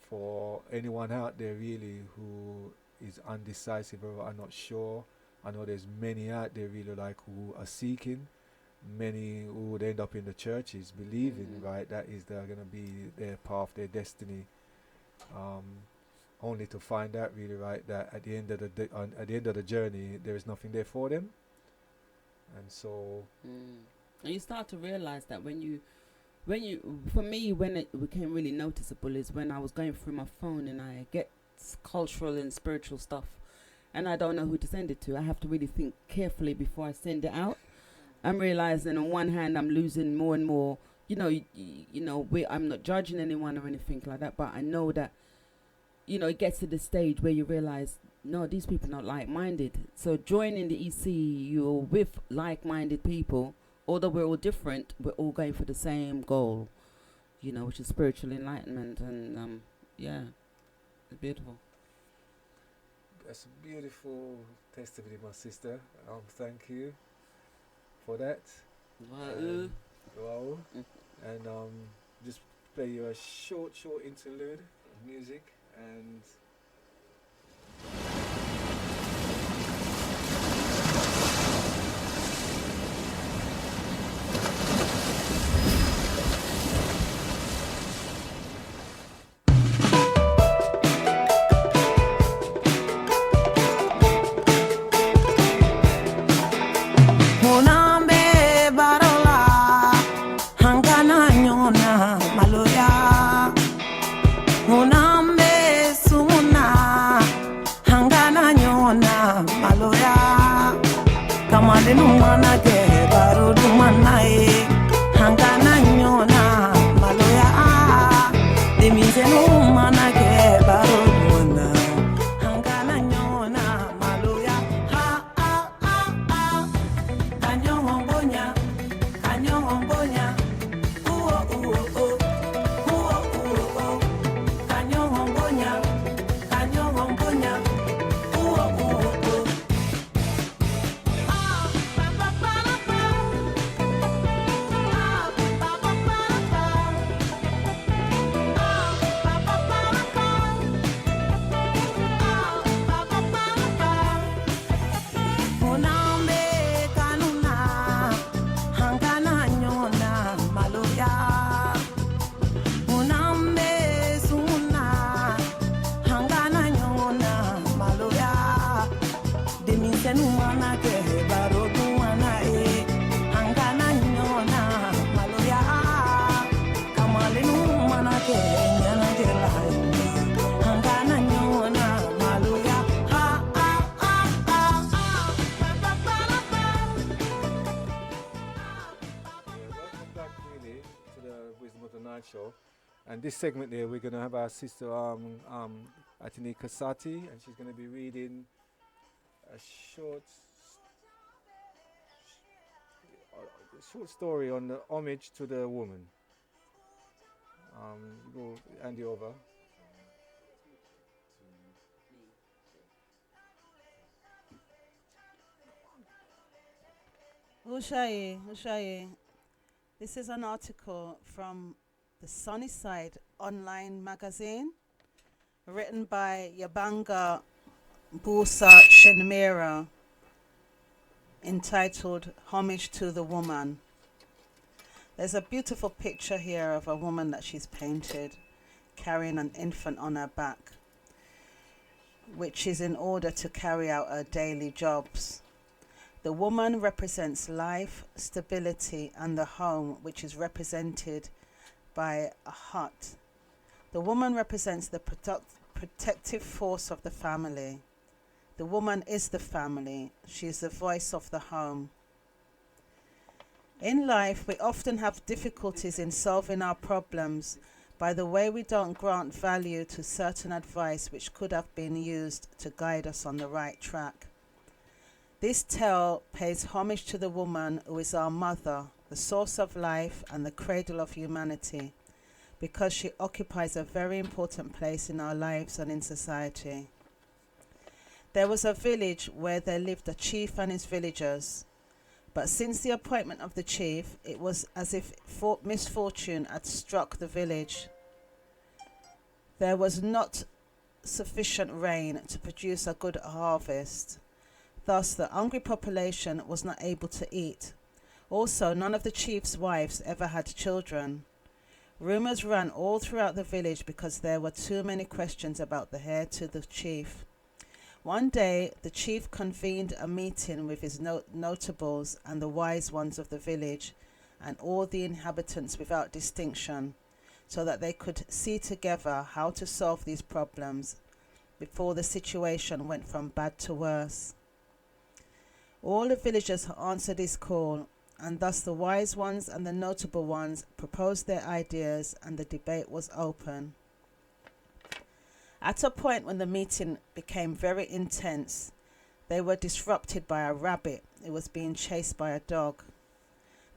Speaker 4: for anyone out there really who is undecisive or are not sure, I know there's many out there really like who are seeking, many who would end up in the churches believing, right, that is they're going to be their path, their destiny, only to find out really, right, that at the end of the journey there is nothing there for them. And so
Speaker 1: and you start to realize that when you for me, when it became really noticeable is when I was going through my phone and I get cultural and spiritual stuff and I don't know who to send it to. I have to really think carefully before I send it out. I'm realizing on one hand I'm losing more and more, you know, I'm not judging anyone or anything like that, but I know that it gets to the stage where you realize, no, these people are not like-minded. So joining the EC, you're with like-minded people. Although we're all different, we're all going for the same goal, which is spiritual enlightenment. And yeah, it's beautiful.
Speaker 4: That's a beautiful testimony, my sister. Thank you for that. Wow. And just play you a short interlude of music and. Show, and this segment there we're going to have our sister Atini Kasati, and she's going to be reading a short story on the homage to the woman. Go hand you over.
Speaker 6: Ushaye. This is an article from the Sunnyside online magazine, written by Yabanga Busa Shenmira, entitled Homage to the Woman. There's a beautiful picture here of a woman that she's painted carrying an infant on her back, which is in order to carry out her daily jobs. The woman represents life, stability, and the home, which is represented by a hut. The woman represents the protective force of the family. The woman is the family. She is the voice of the home. In life, we often have difficulties in solving our problems by the way we don't grant value to certain advice which could have been used to guide us on the right track. This tale pays homage to the woman who is our mother, the source of life and the cradle of humanity, because she occupies a very important place in our lives and in society. There was a village where there lived a chief and his villagers, but since the appointment of the chief, it was as if misfortune had struck the village. There was not sufficient rain to produce a good harvest. Thus, the hungry population was not able to eat. Also, none of the chief's wives ever had children. Rumors ran all throughout the village because there were too many questions about the heir to the chief. One day, the chief convened a meeting with his notables and the wise ones of the village and all the inhabitants without distinction, so that they could see together how to solve these problems before the situation went from bad to worse. All the villagers answered his call, and thus the wise ones and the notable ones proposed their ideas, and the debate was open. At a point when the meeting became very intense, they were disrupted by a rabbit who was being chased by a dog.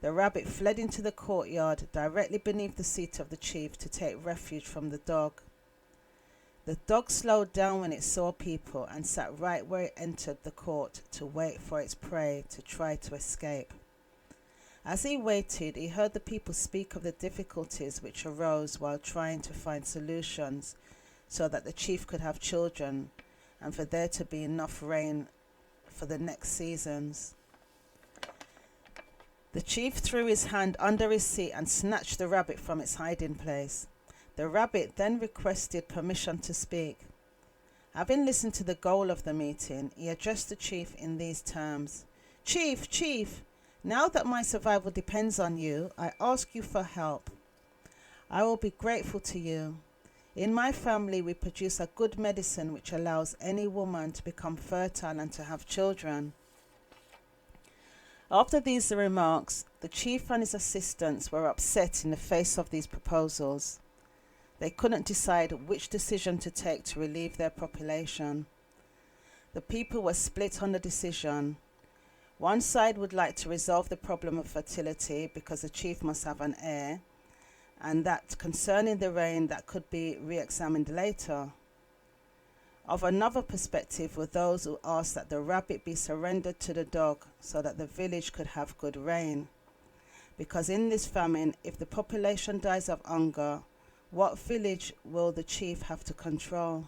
Speaker 6: The rabbit fled into the courtyard directly beneath the seat of the chief to take refuge from the dog. The dog slowed down when it saw people and sat right where it entered the court to wait for its prey to try to escape. As he waited, he heard the people speak of the difficulties which arose while trying to find solutions so that the chief could have children and for there to be enough rain for the next seasons. The chief threw his hand under his seat and snatched the rabbit from its hiding place. The rabbit then requested permission to speak. Having listened to the goal of the meeting, he addressed the chief in these terms. Chief, Chief, now that my survival depends on you, I ask you for help. I will be grateful to you. In my family, we produce a good medicine which allows any woman to become fertile and to have children. After these remarks, the chief and his assistants were upset in the face of these proposals. They couldn't decide which decision to take to relieve their population. The people were split on the decision. One side would like to resolve the problem of fertility because the chief must have an heir, and that concerning the rain that could be re-examined later. Of another perspective were those who asked that the rabbit be surrendered to the dog so that the village could have good rain. Because in this famine, if the population dies of hunger, what village will the chief have to control?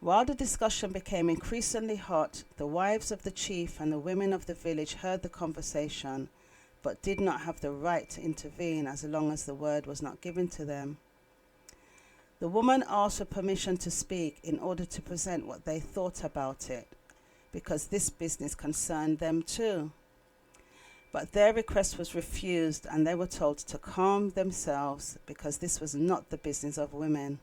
Speaker 6: While the discussion became increasingly hot, the wives of the chief and the women of the village heard the conversation, but did not have the right to intervene as long as the word was not given to them. The woman asked for permission to speak in order to present what they thought about it, because this business concerned them too. But their request was refused, and they were told to calm themselves because this was not the business of women.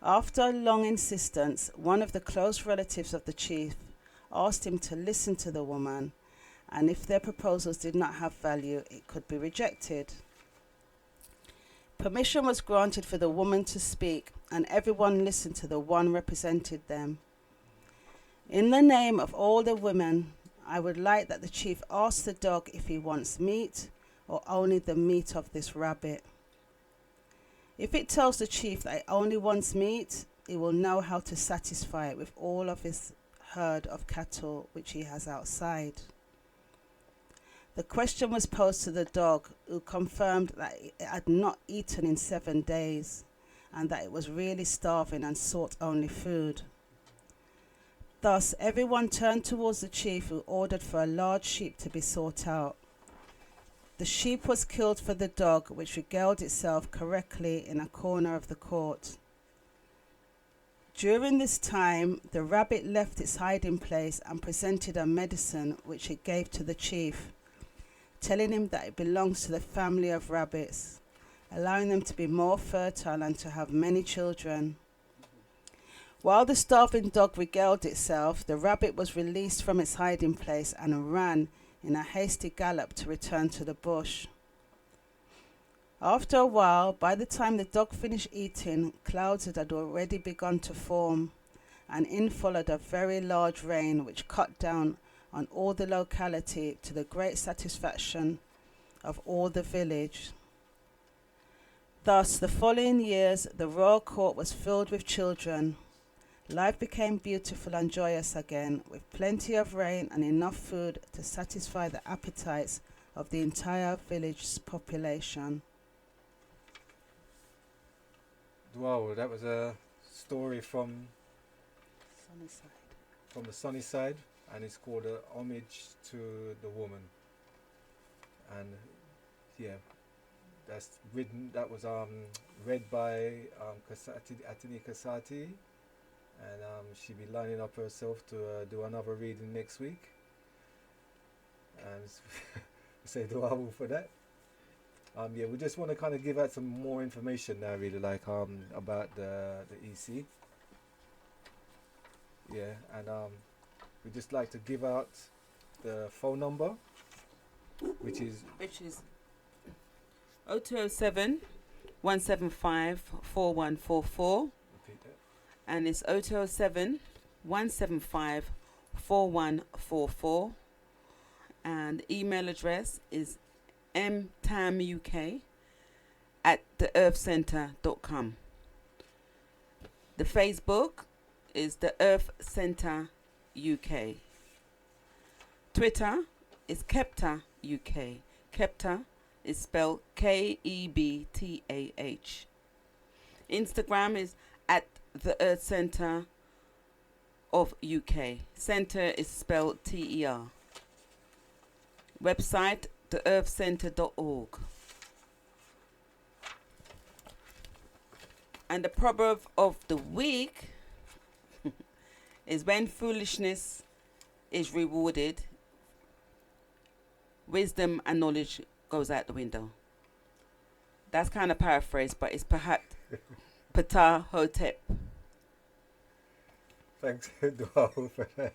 Speaker 6: After long insistence, one of the close relatives of the chief asked him to listen to the woman, and if their proposals did not have value, it could be rejected. Permission was granted for the woman to speak, and everyone listened to the one represented them. In the name of all the women, I would like that the chief ask the dog if he wants meat or only the meat of this rabbit. If it tells the chief that it only wants meat, he will know how to satisfy it with all of his herd of cattle which he has outside. The question was posed to the dog, who confirmed that it had not eaten in 7 days and that it was really starving and sought only food. Thus, everyone turned towards the chief, who ordered for a large sheep to be sought out. The sheep was killed for the dog, which regaled itself correctly in a corner of the court. During this time, the rabbit left its hiding place and presented a medicine which it gave to the chief, telling him that it belongs to the family of rabbits, allowing them to be more fertile and to have many children. While the starving dog regaled itself, the rabbit was released from its hiding place and ran in a hasty gallop to return to the bush. After a while, by the time the dog finished eating, clouds had already begun to form, and in followed a very large rain which cut down on all the locality to the great satisfaction of all the village. Thus, the following years, the royal court was filled with children. Life became beautiful and joyous again, with plenty of rain and enough food to satisfy the appetites of the entire village's population.
Speaker 4: Wow, that was a story from
Speaker 6: Sunnyside.
Speaker 4: the sunny side, and it's called Homage to the Woman. And yeah, that was read by Atini Kasati, and she'll be lining up herself to do another reading next week. And say dua for that. Yeah, we just want to kind of give out some more information now, really, like about the EC. Yeah, and we just like to give out the phone number, which is
Speaker 1: 0207 175 4144,
Speaker 4: Repeat that.
Speaker 1: and it's 0207 175 4144, and the email address is mtamuk at theearthcentre.com. The Facebook is the Earth Centre UK. Twitter is Kepta UK. Kepta is spelled Kebtah. Instagram is at the Earth Centre of UK. Centre is spelled TER. Website theearthcentre.org. And the proverb of the week is when foolishness is rewarded, wisdom and knowledge goes out the window. That's kind of paraphrased, but it's perhaps Ptah Hotep.
Speaker 4: Thanks, Duao, for that.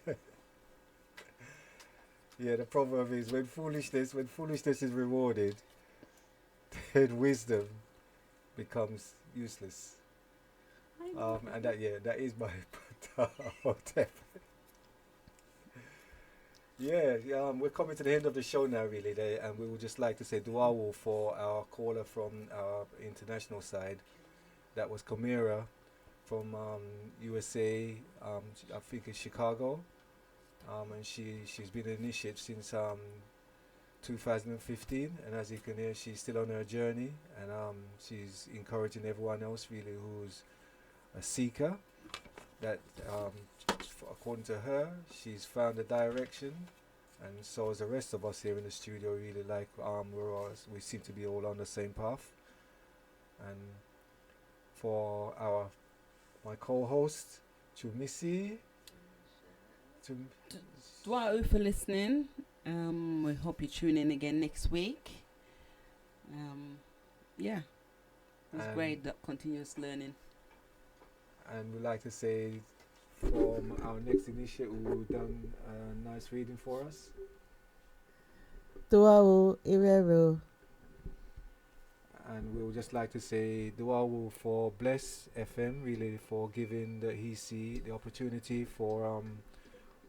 Speaker 4: Yeah, the proverb is when foolishness is rewarded, then wisdom becomes useless. And that is my Hotep. Yeah, we're coming to the end of the show now, really, and we would just like to say duawu for our caller from our international side. That was Kamira from USA, I think it's Chicago, and she's been an initiate since 2015, and as you can hear, she's still on her journey, and she's encouraging everyone else really who's a seeker that according to her, she's found a direction, and so as the rest of us here in the studio, really, like we seem to be all on the same path. And for my co-host Chumisi,
Speaker 1: Dwao for listening. We hope you tune in again next week. Yeah, it's great, that continuous learning.
Speaker 4: And we'd like to say from our next initiate who done a nice reading for us.
Speaker 7: Tuau Irero.
Speaker 4: And we would just like to say duawu for Bless FM, really, for giving the HEC the opportunity for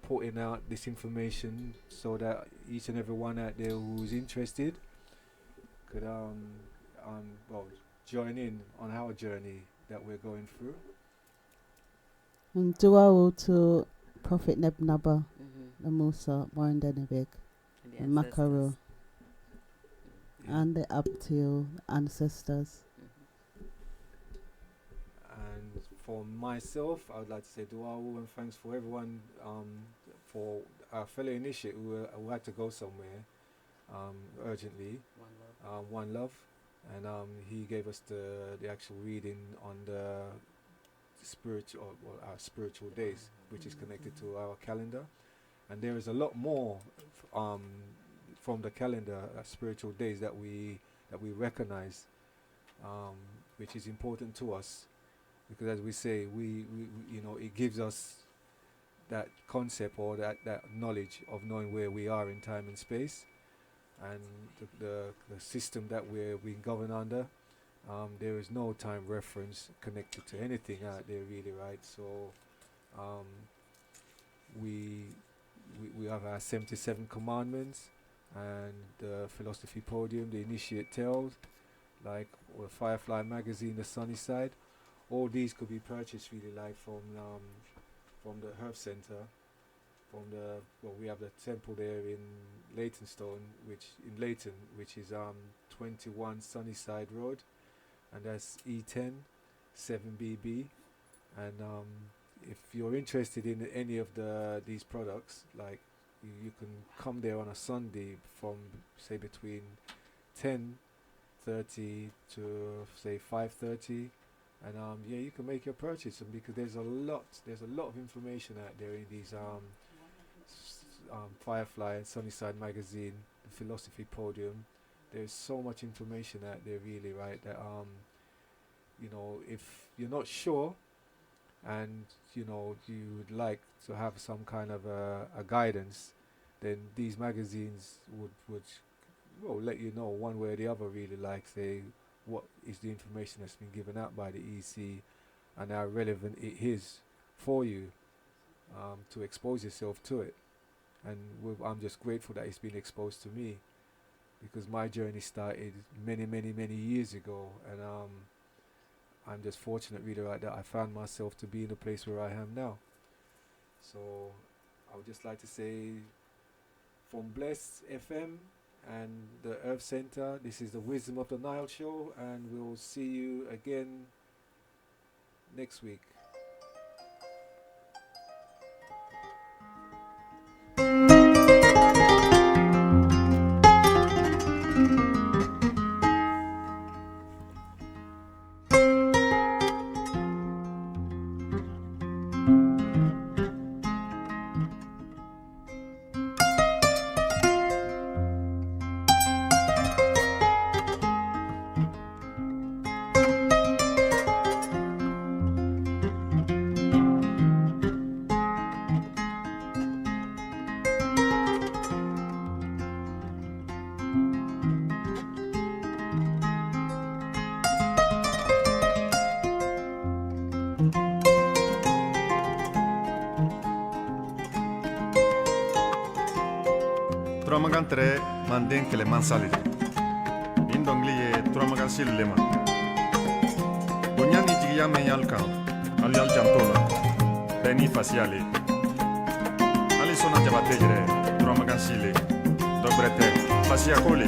Speaker 4: putting out this information so that each and every one out there who's interested could join in on our journey that we're going through.
Speaker 7: And Tuau to Prophet Nebnaba,
Speaker 1: Mm-hmm.
Speaker 7: the Musa, Morandanebek,
Speaker 1: And
Speaker 7: and Makaro, and the Uptil ancestors.
Speaker 4: And for myself, I would like to say duawu and thanks for everyone, for our fellow initiate who had to go somewhere urgently. One love, and he gave us the actual reading on the our spiritual days, which is connected to our calendar, and there is a lot more from the calendar, spiritual days that we recognize, which is important to us, because as we say, we it gives us that concept or that knowledge of knowing where we are in time and space, and the system that we're being governed under. There is no time reference connected to anything out there, really, right? So we have our 77 commandments and the philosophy podium, the initiate tales, like the Firefly magazine, the Sunny Side. All these could be purchased, really, like from the Herb Center. We have the temple there in Leytonstone, which is 21 Sunnyside Road, and that's E10 7BB. And if you're interested in any of these products, like you can come there on a Sunday from say between 10:30 to say 5:30, and you can make your purchase, and because there's a lot of information out there in these Firefly and Sunnyside magazine, the philosophy podium. There's so much information out there, really, right, that if you're not sure and you would like to have some kind of a guidance, then these magazines would let you know one way or the other, really, like say what is the information that's been given out by the EC and how relevant it is for you to expose yourself to it. And I'm just grateful that it's been exposed to me, because my journey started many years ago, and I'm just fortunate really that I found myself to be in the place where I am now. So I would just like to say, from Bless FM and the Earth Center, this is the Wisdom of the Nile show, and we'll see you again next week.
Speaker 8: Turamagan tere manden kele mansali nin dongli ye turamagan silema bonyani jigiya men yalkan al yal jantola beni fasiale ali sona jabate jere turamagan sile dogrete fasia kole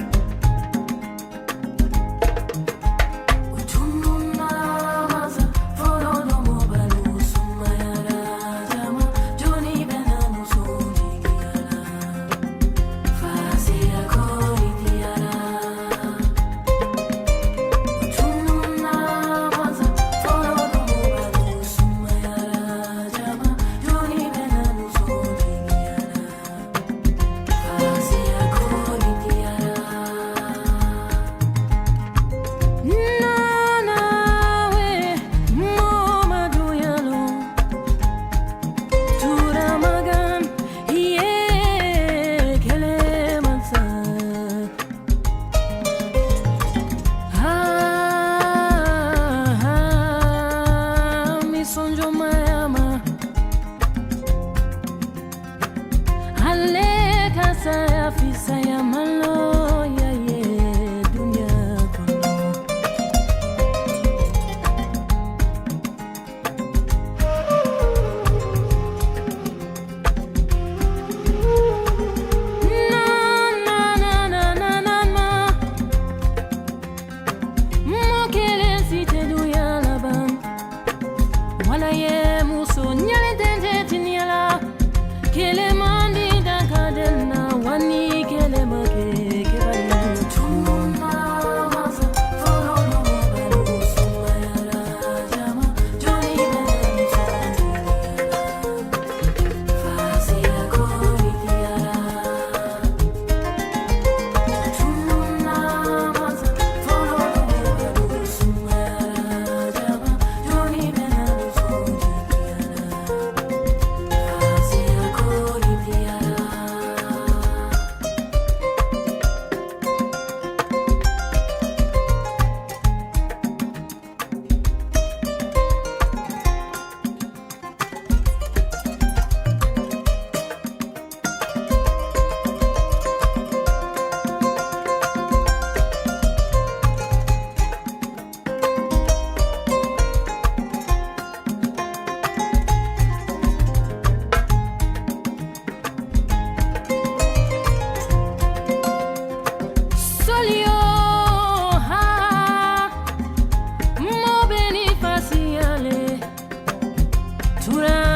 Speaker 2: Tura